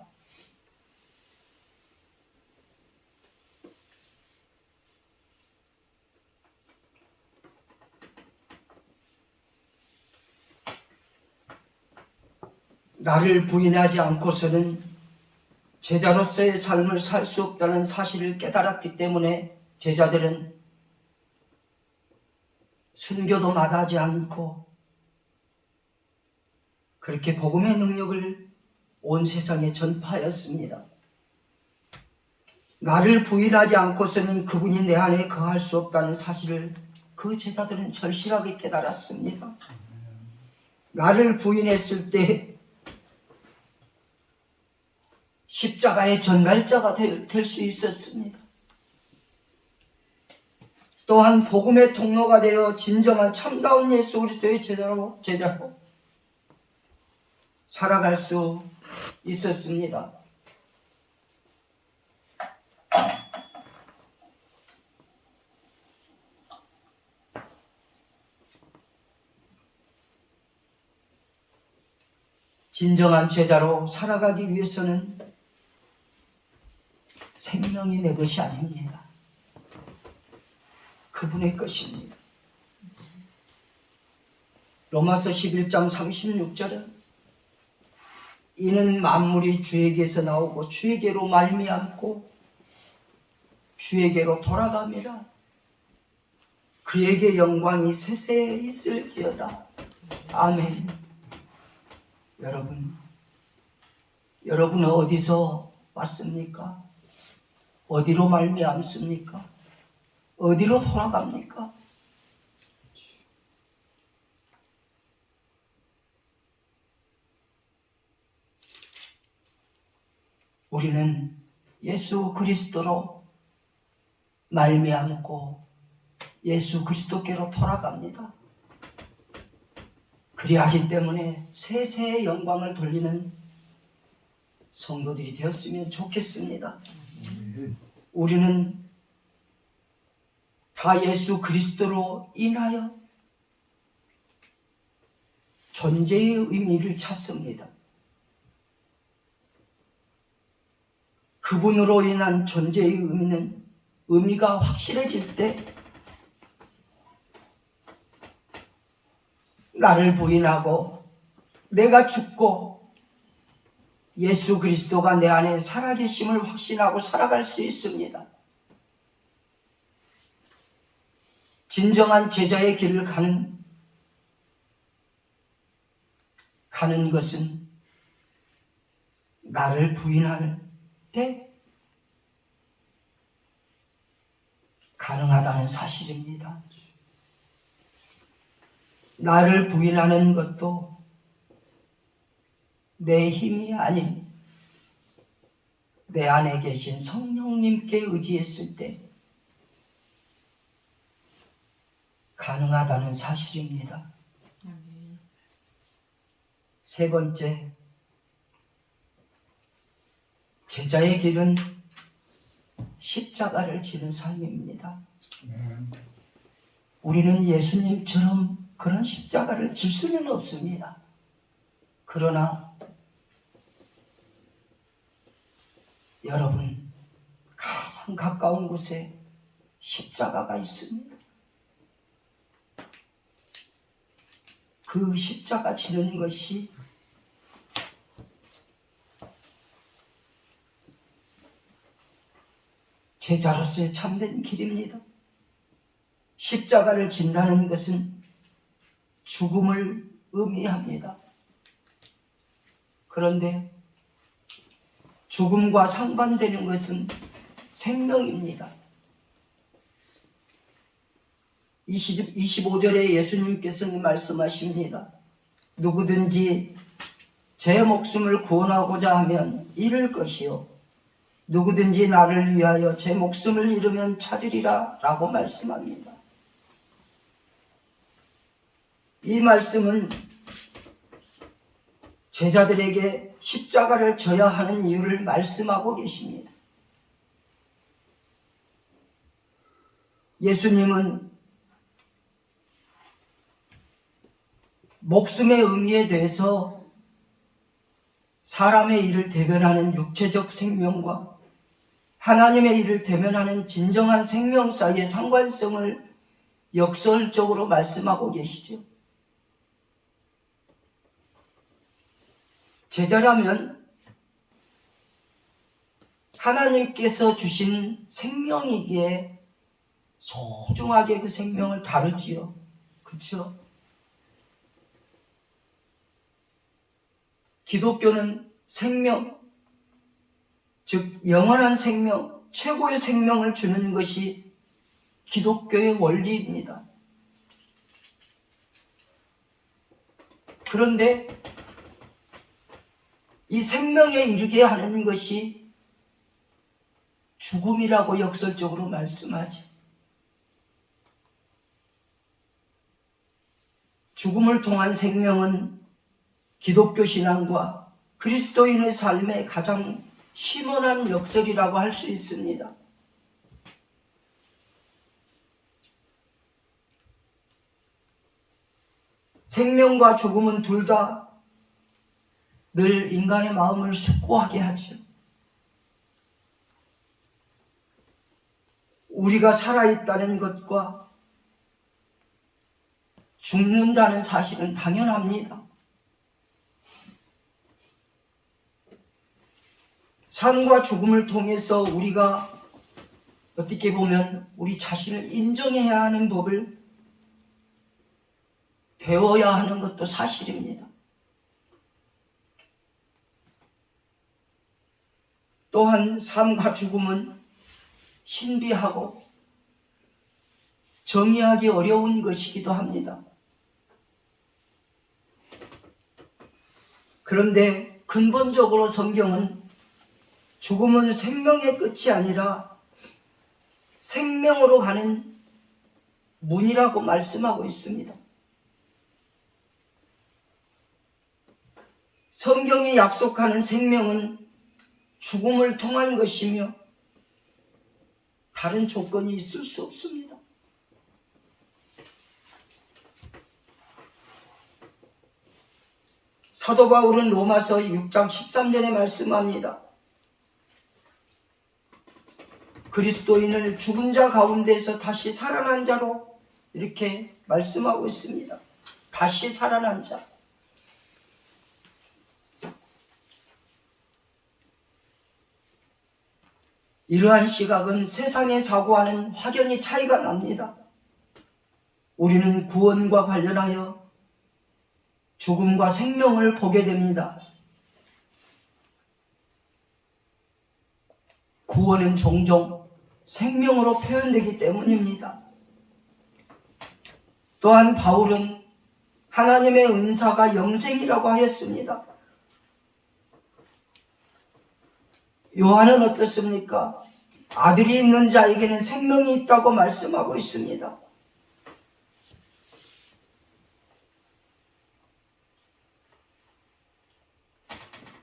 나를 부인하지 않고서는 제자로서의 삶을 살 수 없다는 사실을 깨달았기 때문에 제자들은 순교도 마다하지 않고 그렇게 복음의 능력을 온 세상에 전파하였습니다. 나를 부인하지 않고서는 그분이 내 안에 거할 수 없다는 사실을 그 제자들은 절실하게 깨달았습니다. 나를 부인했을 때 십자가의 전갈자가 될 수 있었습니다. 또한 복음의 통로가 되어 진정한 참다운 예수 그리스도의 제자로 살아갈 수 있었습니다. 진정한 제자로 살아가기 위해서는 생명이 내 것이 아닙니다. 그분의 것입니다. 로마서 11장 36절은 이는 만물이 주에게서 나오고 주에게로 말미암고 주에게로 돌아갑니다. 그에게 영광이 세세에 있을지어다. 아멘. 여러분은 어디서 왔습니까? 어디로 말미암습니까? 어디로 돌아갑니까? 우리는 예수 그리스도로 말미암고 예수 그리스도께로 돌아갑니다. 그리하기 때문에 세세의 영광을 돌리는 성도들이 되었으면 좋겠습니다. 우리는 다 예수 그리스도로 인하여 존재의 의미를 찾습니다. 그분으로 인한 존재의 의미가 확실해질 때 나를 부인하고 내가 죽고 예수 그리스도가 내 안에 살아계심을 확신하고 살아갈 수 있습니다. 진정한 제자의 길을 가는 것은 나를 부인할 때 가능하다는 사실입니다. 나를 부인하는 것도 내 힘이 아닌 내 안에 계신 성령님께 의지했을 때 가능하다는 사실입니다. 세 번째, 제자의 길은 십자가를 지는 삶입니다. 우리는 예수님처럼 그런 십자가를 질 수는 없습니다. 그러나 여러분, 가장 가까운 곳에 십자가가 있습니다. 그 십자가 지는 것이 제자로서의 참된 길입니다. 십자가를 진다는 것은 죽음을 의미합니다. 그런데 죽음과 상반되는 것은 생명입니다. 25절에 예수님께서는 말씀하십니다. 누구든지 제 목숨을 구원하고자 하면 잃을 것이요 누구든지 나를 위하여 제 목숨을 잃으면 찾으리라 라고 말씀합니다. 이 말씀은 제자들에게 십자가를 져야 하는 이유를 말씀하고 계십니다. 예수님은 목숨의 의미에 대해서 사람의 일을 대변하는 육체적 생명과 하나님의 일을 대변하는 진정한 생명 사이의 상관성을 역설적으로 말씀하고 계시죠. 제자라면 하나님께서 주신 생명이기에 소중하게 그 생명을 다루지요. 그렇죠? 기독교는 생명, 즉 영원한 생명, 최고의 생명을 주는 것이 기독교의 원리입니다. 그런데 이 생명에 이르게 하는 것이 죽음이라고 역설적으로 말씀하죠. 죽음을 통한 생명은 기독교 신앙과 그리스도인의 삶의 가장 심오한 역설이라고 할 수 있습니다. 생명과 죽음은 둘 다 늘 인간의 마음을 숙고하게 하죠. 우리가 살아있다는 것과 죽는다는 사실은 당연합니다. 삶과 죽음을 통해서 우리가 어떻게 보면 우리 자신을 인정해야 하는 법을 배워야 하는 것도 사실입니다. 또한 삶과 죽음은 신비하고 정의하기 어려운 것이기도 합니다. 그런데 근본적으로 성경은 죽음은 생명의 끝이 아니라 생명으로 가는 문이라고 말씀하고 있습니다. 성경이 약속하는 생명은 죽음을 통한 것이며 다른 조건이 있을 수 없습니다. 사도 바울은 로마서 6장 13절에 말씀합니다. 그리스도인을 죽은 자 가운데서 다시 살아난 자로 이렇게 말씀하고 있습니다. 다시 살아난 자. 이러한 시각은 세상의 사고와는 확연히 차이가 납니다. 우리는 구원과 관련하여 죽음과 생명을 보게 됩니다. 구원은 종종 생명으로 표현되기 때문입니다. 또한 바울은 하나님의 은사가 영생이라고 하였습니다. 요한은 어떻습니까? 아들이 있는 자에게는 생명이 있다고 말씀하고 있습니다.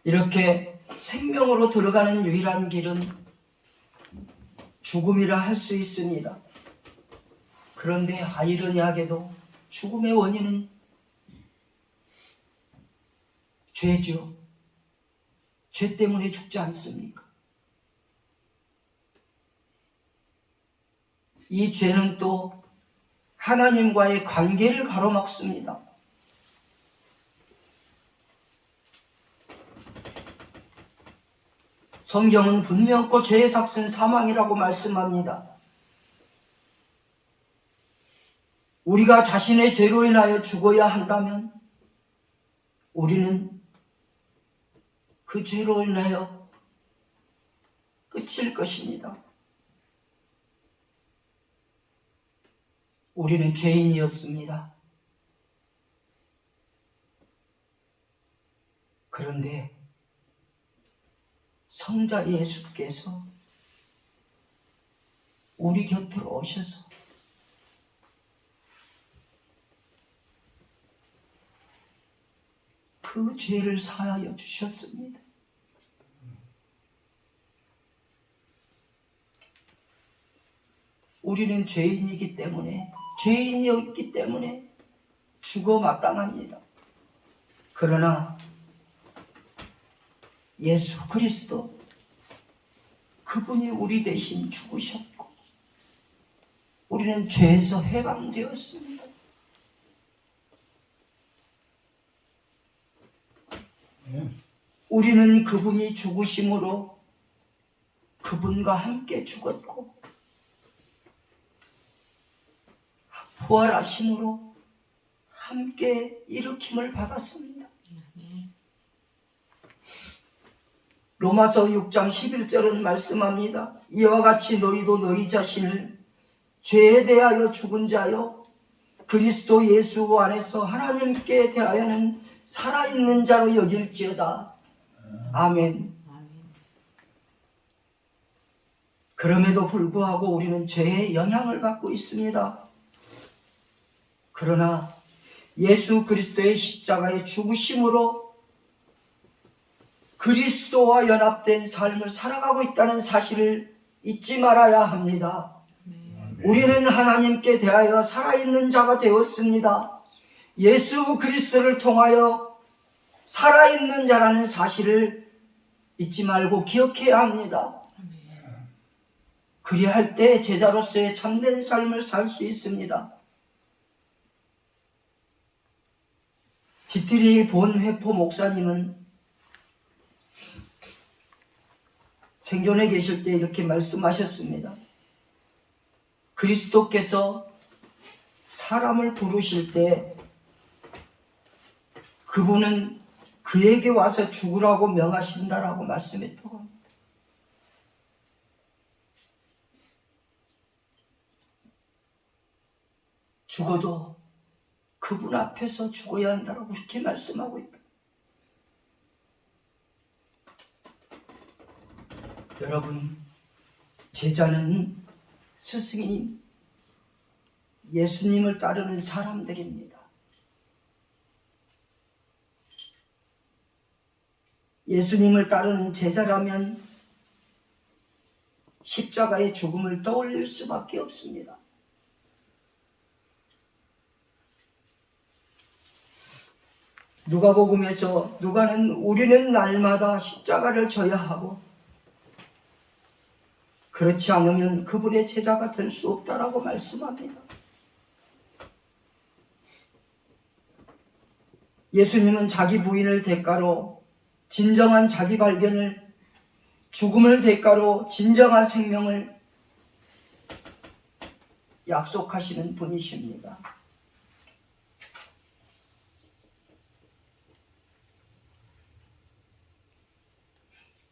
이렇게 생명으로 들어가는 유일한 길은 죽음이라 할 수 있습니다. 그런데 아이러니하게도 죽음의 원인은 죄죠. 죄 때문에 죽지 않습니까? 이 죄는 또 하나님과의 관계를 가로막습니다. 성경은 분명코 죄의 삭은 사망이라고 말씀합니다. 우리가 자신의 죄로 인하여 죽어야 한다면 우리는 그 죄로 인하여 끝일 것입니다. 우리는 죄인이었습니다. 그런데 성자 예수께서 우리 곁으로 오셔서 그 죄를 사하여 주셨습니다. 우리는 죄인이기 때문에, 죄인이었기 때문에 죽어 마땅합니다. 그러나 예수 그리스도, 그분이 우리 대신 죽으셨고 우리는 죄에서 해방되었습니다. 우리는 그분이 죽으심으로 그분과 함께 죽었고 부활하심으로 함께 일으킴을 받았습니다. 로마서 6장 11절은 말씀합니다. 이와 같이 너희도 너희 자신을 죄에 대하여 죽은 자요 그리스도 예수 안에서 하나님께 대하여는 살아있는 자로 여길지어다. 아멘. 그럼에도 불구하고 우리는 죄의 영향을 받고 있습니다. 그러나 예수 그리스도의 십자가의 죽으심으로 그리스도와 연합된 삶을 살아가고 있다는 사실을 잊지 말아야 합니다. 우리는 하나님께 대하여 살아있는 자가 되었습니다. 예수 그리스도를 통하여 살아있는 자라는 사실을 잊지 말고 기억해야 합니다. 그리할 때 제자로서의 참된 삶을 살 수 있습니다. 디트리 본 회포 목사님은 생존해 계실 때 이렇게 말씀하셨습니다. 그리스도께서 사람을 부르실 때 그분은 그에게 와서 죽으라고 명하신다라고 말씀했다고 합니다. 죽어도 그분 앞에서 죽어야 한다라고 이렇게 말씀하고 있다. 여러분, 제자는 스승인 예수님을 따르는 사람들입니다. 예수님을 따르는 제자라면 십자가의 죽음을 떠올릴 수밖에 없습니다. 누가복음에서 누가는 우리는 날마다 십자가를 져야 하고 그렇지 않으면 그분의 제자가 될 수 없다라고 말씀합니다. 예수님은 자기 부인을 대가로 진정한 자기 발견을, 죽음을 대가로 진정한 생명을 약속하시는 분이십니다.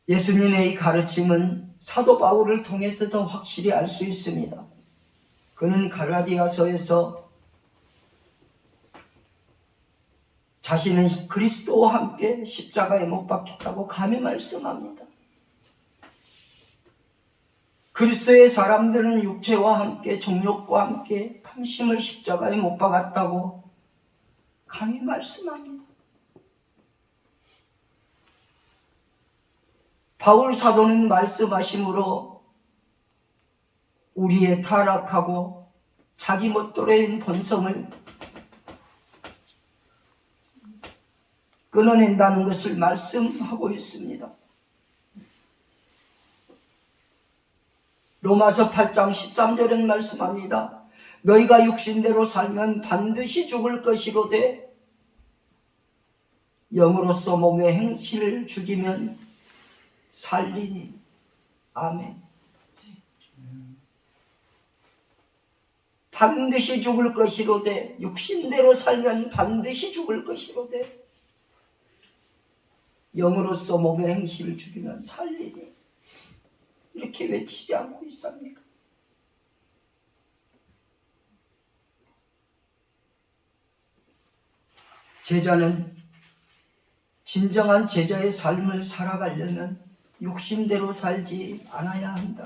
예수님의 이 가르침은 사도 바울을 통해서 더 확실히 알 수 있습니다. 그는 갈라디아서에서 자신은 그리스도와 함께 십자가에 못 박혔다고 감히 말씀합니다. 그리스도의 사람들은 육체와 함께 정욕과 함께 탐심을 십자가에 못 박았다고 감히 말씀합니다. 바울 사도는 말씀하심으로 우리의 타락하고 자기 멋대로인 본성을 끊어낸다는 것을 말씀하고 있습니다. 로마서 8장 13절은 말씀합니다. 너희가 육신대로 살면 반드시 죽을 것이로되 영으로서 몸의 행실을 죽이면 살리니. 아멘. 반드시 죽을 것이로되, 육신대로 살면 반드시 죽을 것이로되 영으로서 몸의 행실을 죽이면 살리니. 이렇게 외치지 않고 있습니까? 제자는 진정한 제자의 삶을 살아가려면 육신대로 살지 않아야 한다.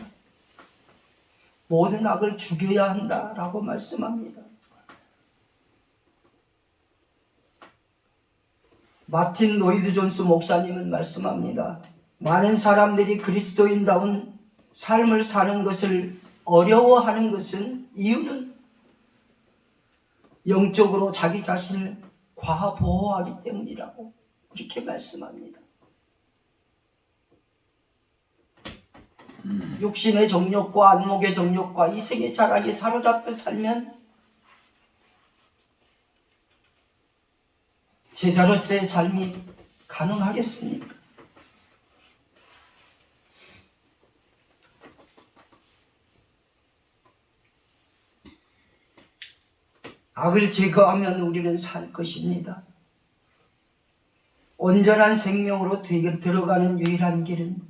모든 악을 죽여야 한다라고 말씀합니다. 마틴 로이드 존스 목사님은 말씀합니다. 많은 사람들이 그리스도인다운 삶을 사는 것을 어려워하는 것은 이유는 영적으로 자기 자신을 과보호하기 때문이라고 그렇게 말씀합니다. 육신의 정욕과 안목의 정욕과 이생의 자랑에 사로잡혀 살면 제자로서의 삶이 가능하겠습니까? 악을 제거하면 우리는 살 것입니다. 온전한 생명으로 들어가는 유일한 길은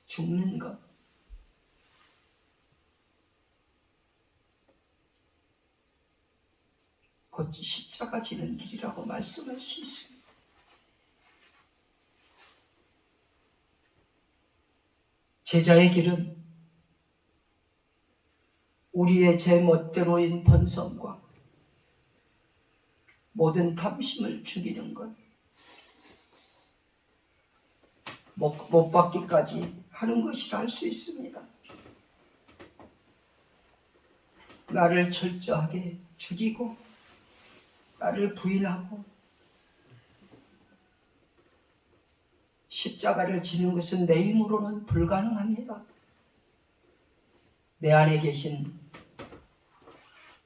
죽는 것. 곧 십자가 지는 길이라고 말씀할 수 있습니다. 제자의 길은 우리의 제멋대로인 번성과 모든 탐심을 죽이는 것, 못 받기까지 하는 것이라 할 수 있습니다. 나를 철저하게 죽이고 나를 부인하고 십자가를 지는 것은 내 힘으로는 불가능합니다. 내 안에 계신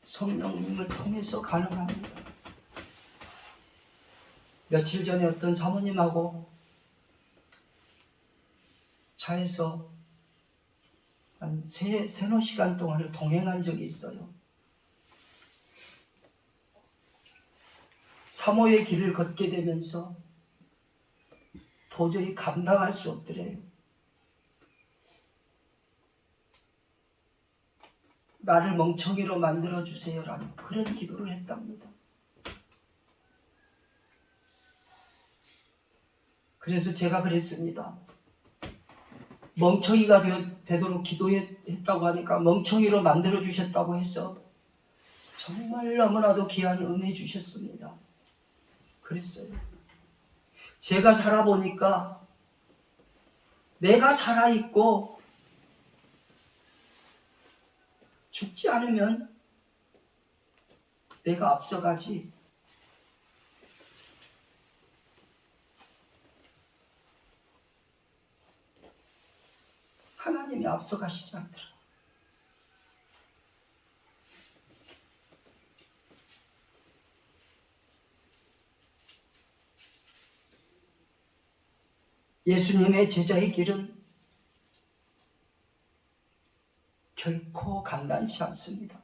성령님을 통해서 가능합니다. 며칠 전에 어떤 사모님하고 차에서 한 세너 시간 동안을 동행한 적이 있어요. 사모의 길을 걷게 되면서 도저히 감당할 수 없더래요. 나를 멍청이로 만들어주세요라는 그런 기도를 했답니다. 그래서 제가 그랬습니다. 멍청이가 되도록 기도했다고 하니까 멍청이로 만들어주셨다고 해서 정말 너무나도 귀한 은혜 주셨습니다. 그랬어요. 제가 살아보니까 내가 살아있고 죽지 않으면 내가 앞서가지 하나님이 앞서가시지 않더라. 예수님의 제자의 길은 결코 간단치 않습니다.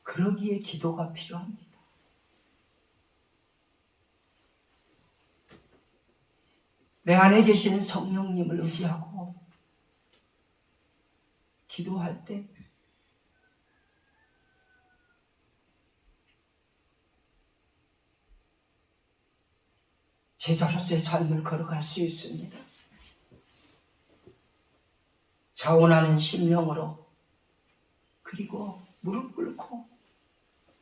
그러기에 기도가 필요합니다. 내 안에 계신 성령님을 의지하고 기도할 때 제자로서의 삶을 걸어갈 수 있습니다. 자원하는 심령으로 그리고 무릎 꿇고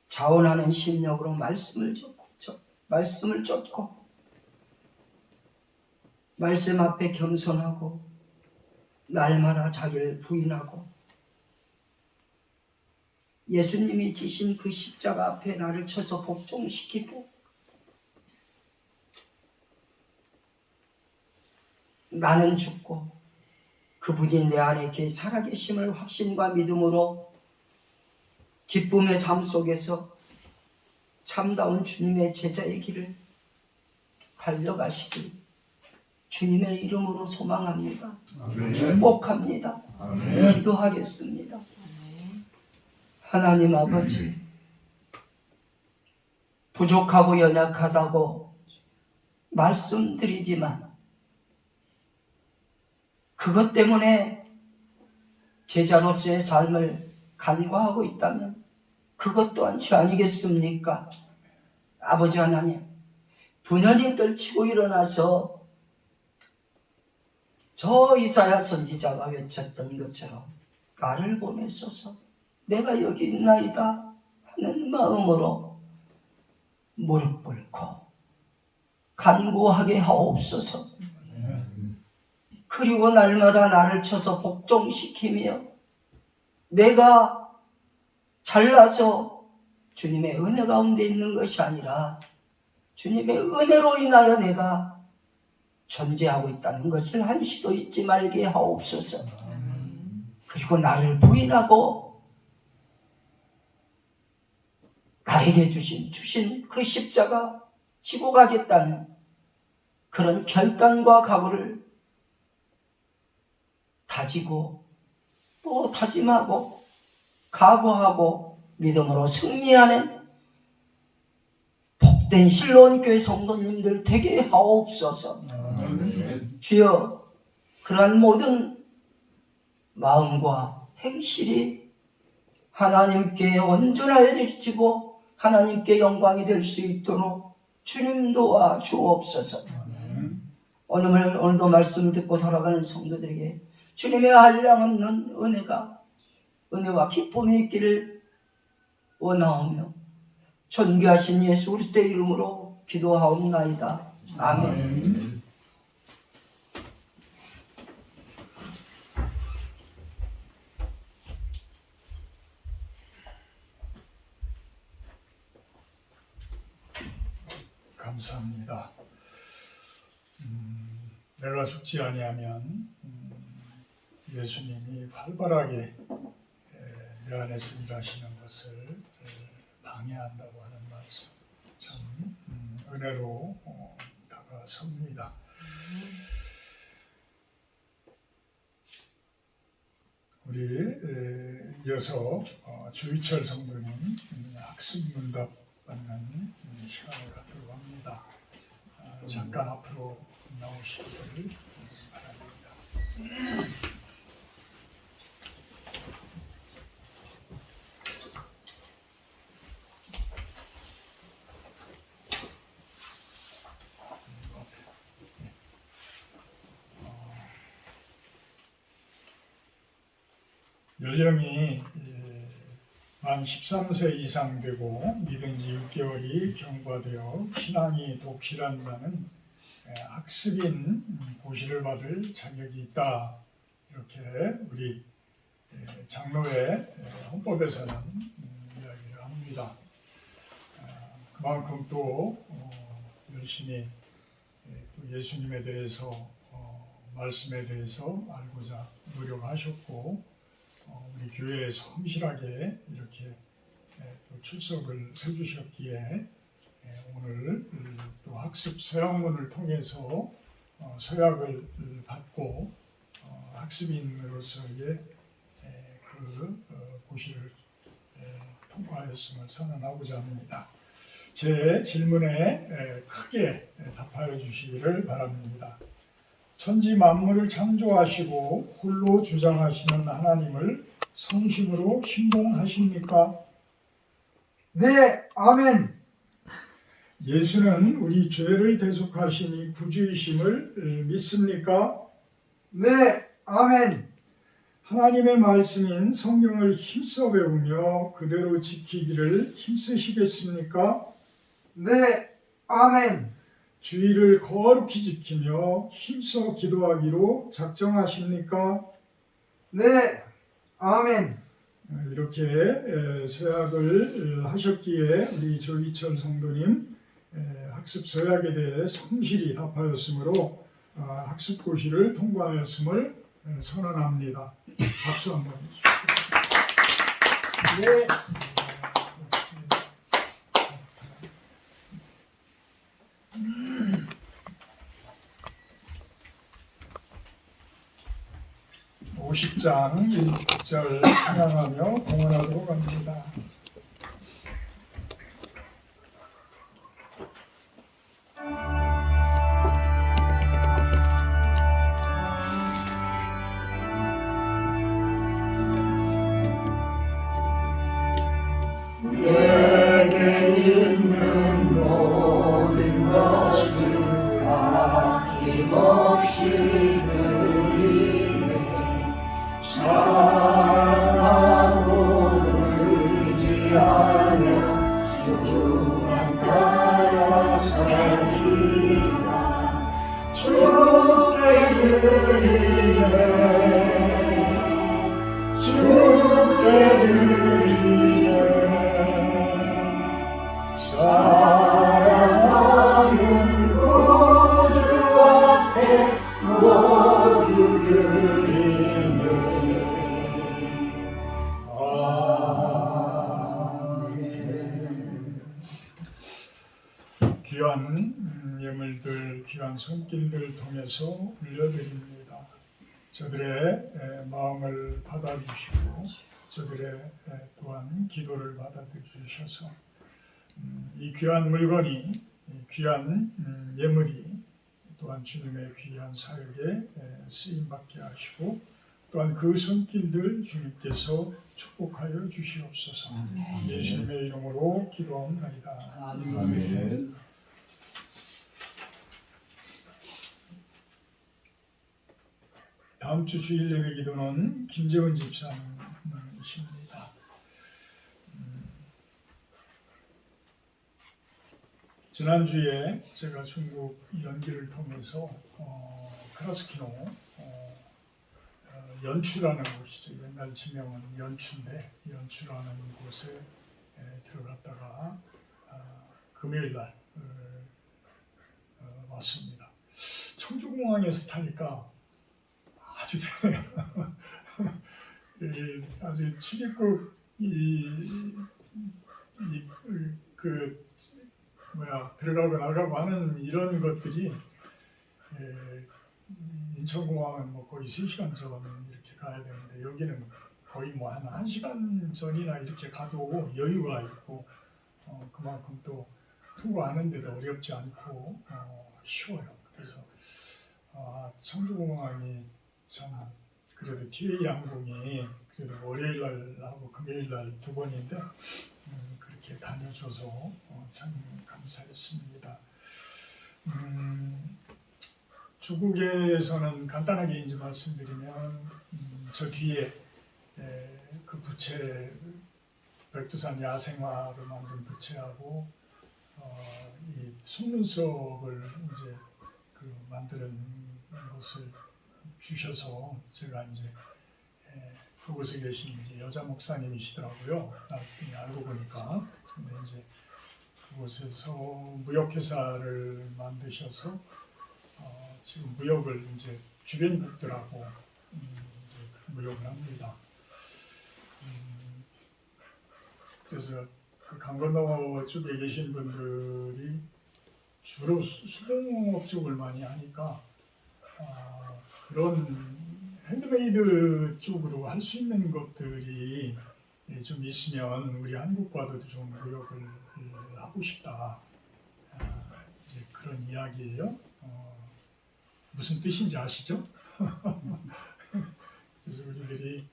자원하는 심령으로 말씀을 쫓고 말씀 앞에 겸손하고 날마다 자기를 부인하고 예수님이 지신 그 십자가 앞에 나를 쳐서 복종시키고 나는 죽고 그분이 내 안에 살아계심을 확신과 믿음으로 기쁨의 삶 속에서 참다운 주님의 제자의 길을 달려가시길 주님의 이름으로 소망합니다. 아멘. 축복합니다. 아멘. 기도하겠습니다. 하나님 아버지, 부족하고 연약하다고 말씀드리지만 그것 때문에 제자로서의 삶을 간과하고 있다면 그것 또한 죄 아니겠습니까? 아버지 하나님, 분연히 떨치고 일어나서 저 이사야 선지자가 외쳤던 것처럼 나를 보내소서, 내가 여기 있나이다 하는 마음으로 무릎 꿇고 간구하게 하옵소서. 그리고 날마다 나를 쳐서 복종시키며 내가 잘나서 주님의 은혜 가운데 있는 것이 아니라 주님의 은혜로 인하여 내가 존재하고 있다는 것을 한시도 잊지 말게 하옵소서. 그리고 나를 부인하고 나에게 주신 그 십자가 지고 가겠다는 그런 결단과 각오를 다지고 또 다짐하고 각오하고 믿음으로 승리하는 복된 실로원교회 성도님들 되게 하옵소서. 주여, 그러한 모든 마음과 행실이 하나님께 온전하여지고 하나님께 영광이 될 수 있도록 주님 도와 주옵소서. 오늘도 말씀 듣고 돌아가는 성도들에게 주님의 한량없는 은혜와 기쁨이 있기를 원하오며 존귀하신 예수 그리스도의 이름으로 기도하옵나이다. 아멘. 감사합니다. 내가 죽지 아니하면 예수님이 활발하게 내 안에서 일하시는 것을 방해한다고 하는 말씀, 참 은혜로 다가섭니다. 우리 이어서 주희철 성도님 학습 문답 받는 시간을 갖도록 합니다. 잠깐 앞으로 나오시기를 바랍니다. 연령이 만 13세 이상 되고 믿은 지 6개월이 경과되어 신앙이 독실한 자는 학습인 고시를 받을 자격이 있다. 이렇게 우리 장로회 헌법에서는 이야기를 합니다. 그만큼 또 열심히 또 예수님에 대해서 말씀에 대해서 알고자 노력하셨고 우리 교회에 성실하게 이렇게 또 출석을 해주셨기에 오늘 또 학습 서약문을 통해서 서약을 받고 학습인으로서의 그 고시를 통과하였음을 선언하고자 합니다. 제 질문에 크게 답하여 주시기를 바랍니다. 천지 만물을 창조하시고 홀로 주장하시는 하나님을 성심으로 신봉하십니까? 네, 아멘. 예수는 우리 죄를 대속하시니 구주이심을 믿습니까? 네, 아멘. 하나님의 말씀인 성경을 힘써 배우며 그대로 지키기를 힘쓰시겠습니까? 네, 아멘. 주의를 거룩히 지키며 힘써 기도하기로 작정하십니까? 네, 아멘. 이렇게 서약을 하셨기에 우리 조희철 성도님 학습 서약에 대해 성실히 답하였으므로 학습고시를 통과하였음을 선언합니다. 박수 한번 해주십시오. 네. 50장 1절 찬양하며 공헌하도록 합니다. 힘없이 드리네 사랑하고 의지하며 주만 따라 살리라 주께 드리네 주께 드리네 사랑하는 구주 앞에 모두 드리네 귀한 예물들, 귀한 손길들 통해서 올려드립니다. 저들의 마음을 받아주시고 저들의 또한 기도를 받아주셔서 이 귀한 물건이, 이 귀한 예물이 또한 주님의 귀한 사역에 쓰임받게 하시고 또한 그 손길들 주님께서 축복하여 주시옵소서. 예수님의 이름으로 기도합니다. 아멘. 다음 주 주일 예배 기도는 김재원 집사님이십니다. 지난주에 제가 중국 연기를 통해서 크라스키노 연추라는 곳이죠. 옛날 지명은 연추인데 연추라는 곳에 들어갔다가 금요일 날 왔습니다. 청주공항에서 타니까 아주 편해요. 아주 출입국 들어가고 나가고 하는 이런 것들이 인천공항은 뭐 거의 3시간 전 이렇게 가야 되는데 여기는 거의 뭐 한 1시간 전이나 이렇게 가도 여유가 있고 그만큼 또 투구하는데도 어렵지 않고 쉬워요. 그래서 청주공항이 참 그래도 TA 항공이 그래도 월요일 날하고 금요일 날 2번인데 그렇게 다녀줘서 참 감사했습니다. 조국에서는 간단하게 이제 말씀드리면 저 뒤에 그 부채 백두산 야생화로 만든 부채하고 이 속눈썹을 이제 그 만드는 것을 주셔서 제가 이제 그곳에 계신 이제 여자 목사님이시더라고요. 나중에 알고 보니까. 근데 이제 그곳에서 무역회사를 만드셔서 지금 무역을 이제 주변국들하고 이제 무역을 합니다. 그래서 그 강건너 쪽에 계신 분들이 주로 수공업 쪽을 많이 하니까 그런 핸드메이드 쪽으로 할 수 있는 것들이 좀 있으면 우리 한국과도 좀 무역을 하고 싶다. 이제 그런 이야기예요. 무슨 뜻인지 아시죠? 그래서 우리들이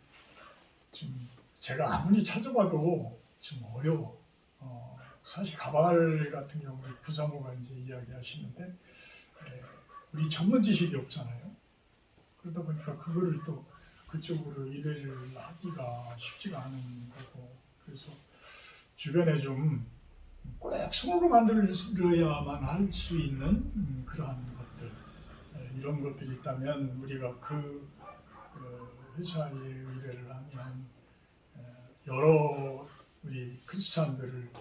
좀 제가 아무리 찾아봐도 좀 어려워. 사실 가발 같은 경우 부사모가 이제 이야기하시는데 우리 전문 지식이 없잖아요. 그러다 보니까 그거를 또 그쪽으로 일을 하기가 쉽지가 않은 거고 그래서 주변에 좀 꼭 손으로 만들어야만 할 수 있는 그러한 것들 이런 것들이 있다면 우리가 그 회사에 의뢰를 하면 여러 우리 크리스찬들을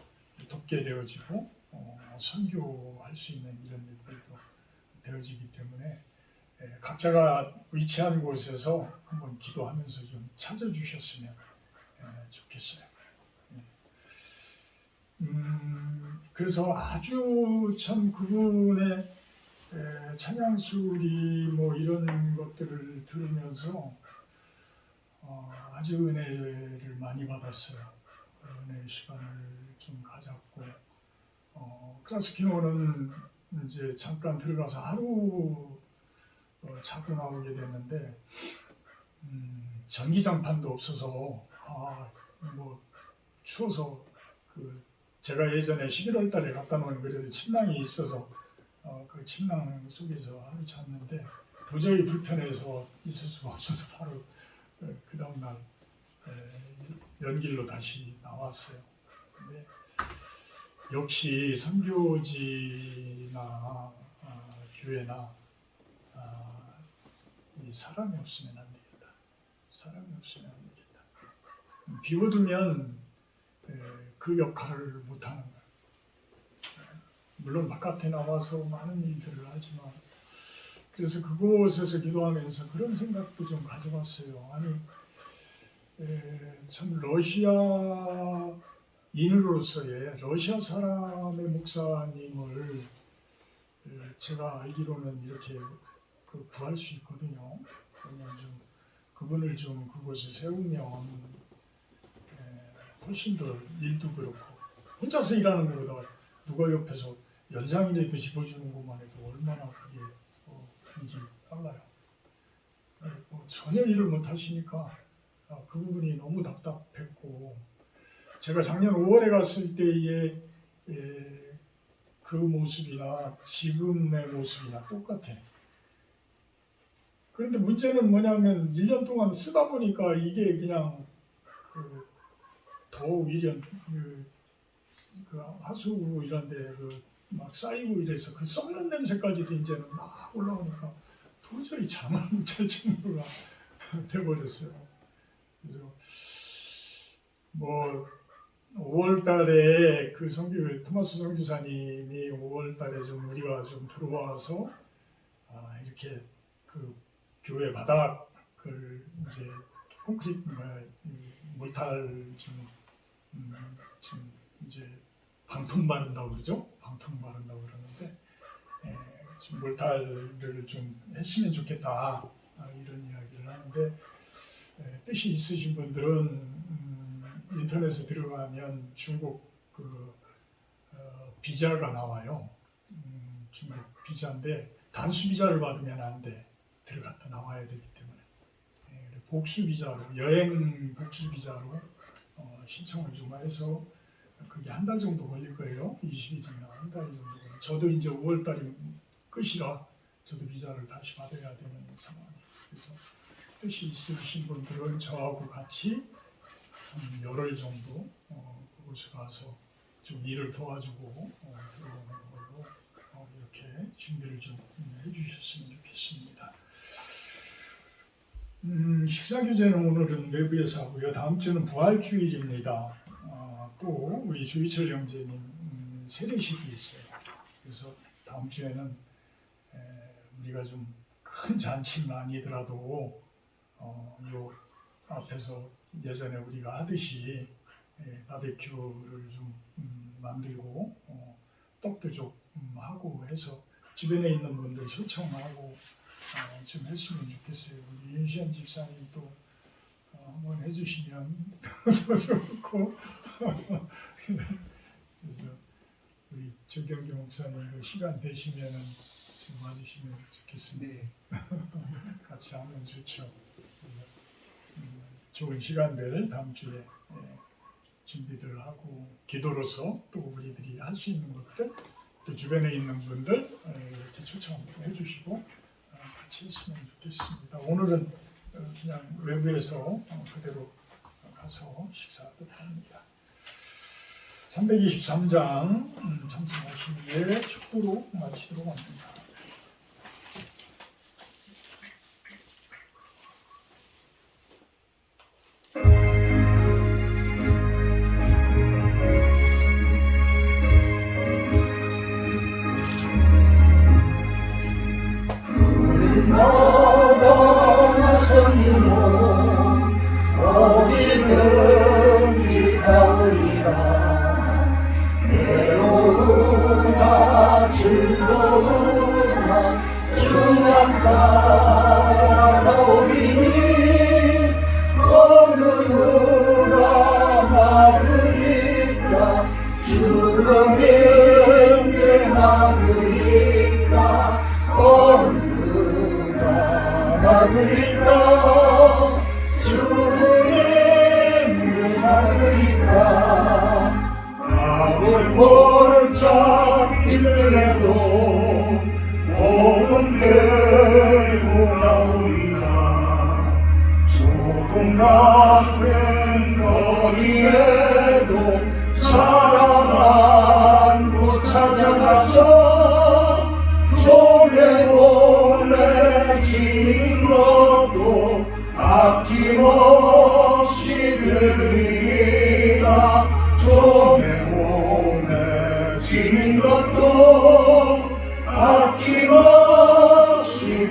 돕게 되어지고 선교할 수 있는 이런 일들도 되어지기 때문에 각자가 위치한 곳에서 한번 기도하면서 좀 찾아주셨으면 좋겠어요. 그래서 아주 참 그분의 찬양수리 뭐 이런 것들을 들으면서 아주 은혜를 많이 받았어요. 은혜의 시간을 좀 가졌고 크라스키노는 이제 잠깐 들어가서 하루 자고 나오게 됐는데 전기장판도 없어서 뭐 추워서 그 제가 예전에 11월 달에 갖다 놓은 그래도 침낭이 있어서 그 침낭 속에서 하루 잤는데 도저히 불편해서 있을 수가 없어서 바로 그 다음날 연길로 다시 나왔어요. 근데 역시 선교지나 교회나 이 사람이 없으면 안 되겠다. 사람이 없으면 안 되겠다. 비워두면 그 역할을 못하는 거예요. 물론 바깥에 나와서 많은 일들을 하지만 그래서 그곳에서 기도하면서 그런 생각도 좀 가져봤어요. 아니 참 러시아인으로서의 러시아 사람의 목사님을 제가 알기로는 이렇게 구할 수 있거든요. 그러면 좀 그분을 좀 그곳에 세우면 훨씬 더 일도 그렇고 혼자서 일하는 것보다 누가 옆에서 연장이라도 집어주는 것만 해도 얼마나 그게 일이 빨라요. 전혀 일을 못 하시니까 그 부분이 너무 답답했고 제가 작년 5월에 갔을 때의 그 모습이나 지금의 모습이나 똑같아. 그런데 문제는 뭐냐면 1년 동안 쓰다 보니까 이게 그냥 더욱 1년 그 하수구 이런데 막 쌓이고 이래서 그 썩는 냄새까지도 이제는 막 올라오니까 도저히 잠을 못 잘 정도가 돼버렸어요. 그래서 뭐 5월달에 그 토마스 선교사님이 5월달에 좀 우리가 좀 들어와서 이렇게 그 교회 바닥을 이제 콘크리트 몰탈 좀 이제 방풍 바른다고 그러죠? 방풍 바른다고 그러는데 좀 몰탈을 좀 했으면 좋겠다 이런 이야기를 하는데 뜻이 있으신 분들은 인터넷에 들어가면 중국 비자가 나와요. 중국 비자인데 단수 비자를 받으면 안 돼. 들어갔다 나와야 되기 때문에 복수 비자로 여행 복수 비자로 신청을 좀 해서 그게 한 달 정도 걸릴 거예요. 20일이나 한 달 정도 걸려요. 저도 이제 5월달이 끝이라 저도 비자를 다시 받아야 되는 상황이에요. 그래서 뜻이 있으신 분들은 저하고 같이 한 열흘 정도 그곳에 가서 좀 일을 도와주고 들어오는 걸로 이렇게 준비를 좀 해주셨으면 좋겠습니다. 식사 교제는 오늘은 외부에서 하고요. 다음 주는 부활주일입니다. 또 우리 조희철 형제님 세례식이 있어요. 그래서 다음 주에는 우리가 좀 큰 잔치는 아니더라도 요 앞에서 예전에 우리가 하듯이 바베큐를 좀 만들고 떡도 좀 하고 해서 주변에 있는 분들 초청하고 좀 했으면 좋겠어요. 우리 윤시현 집사님 또 한번 해주시면 더 좋고 그래서 우리 조경규 목사님도 시간 되시면은 좀 와주시면 좋겠습니다. 네. 같이 하면 좋죠. 좋은 시간들 다음 주에 준비들 하고 기도로서 또 우리들이 할 수 있는 것들 또 주변에 있는 분들 이렇게 초청해 주시고 같이 했으면 좋겠습니다. 오늘은 그냥 외부에서 그대로 가서 식사하도록 합니다. 323장 참석하시기에 축구로 마치도록 합니다. 어디든지 가오리라 외로우나 즐거우나 주만 따라 가오리니 어느 누가 막으리까 죽음의 길 막으리까 어느 누가 막으리까 주님을 막으리까 악을 볼짝 힘들어도 들고 나오리라. 소금 같은 거리에도 사랑 안고 찾아가서 조례원의 짐어도 아낌없이 드리리라. 조례원의 짐인 것도 아낌없이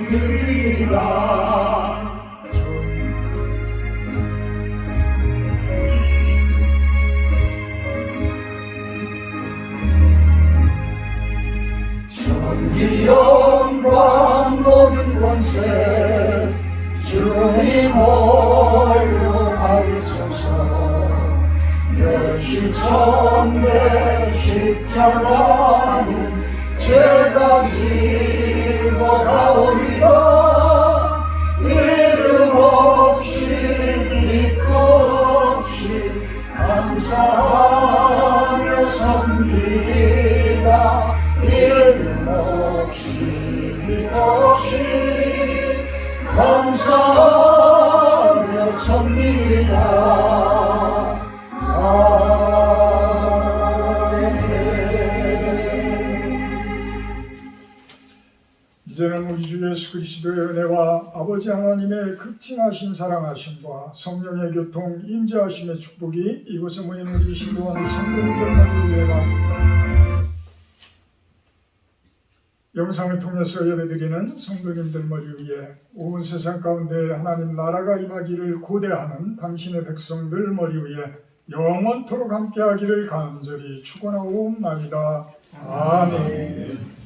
드리리라. 전기 영광 모든 권세 주님 홀로 받으소서. 멸시천대 십자가는 제가 지고 가오리다. 이름 없이 믿고 없이 감사하며 섬기리다. 이름 없이 믿고 없이 감사하며 섬기리다. 이제는 우리 주 예수 그리스도의 은혜와 아버지 하나님의 극진하신 사랑하심과 성령의 교통 임재하심의 축복이 이곳에 모인 우리 신도한 성도님들만 위해와 영상을 통해서 예배드리는 성도님들 머리 위에 온 세상 가운데 하나님 나라가 임하기를 고대하는 당신의 백성들 머리 위에 영원토록 함께하기를 간절히 축원하옵나이다. 아멘.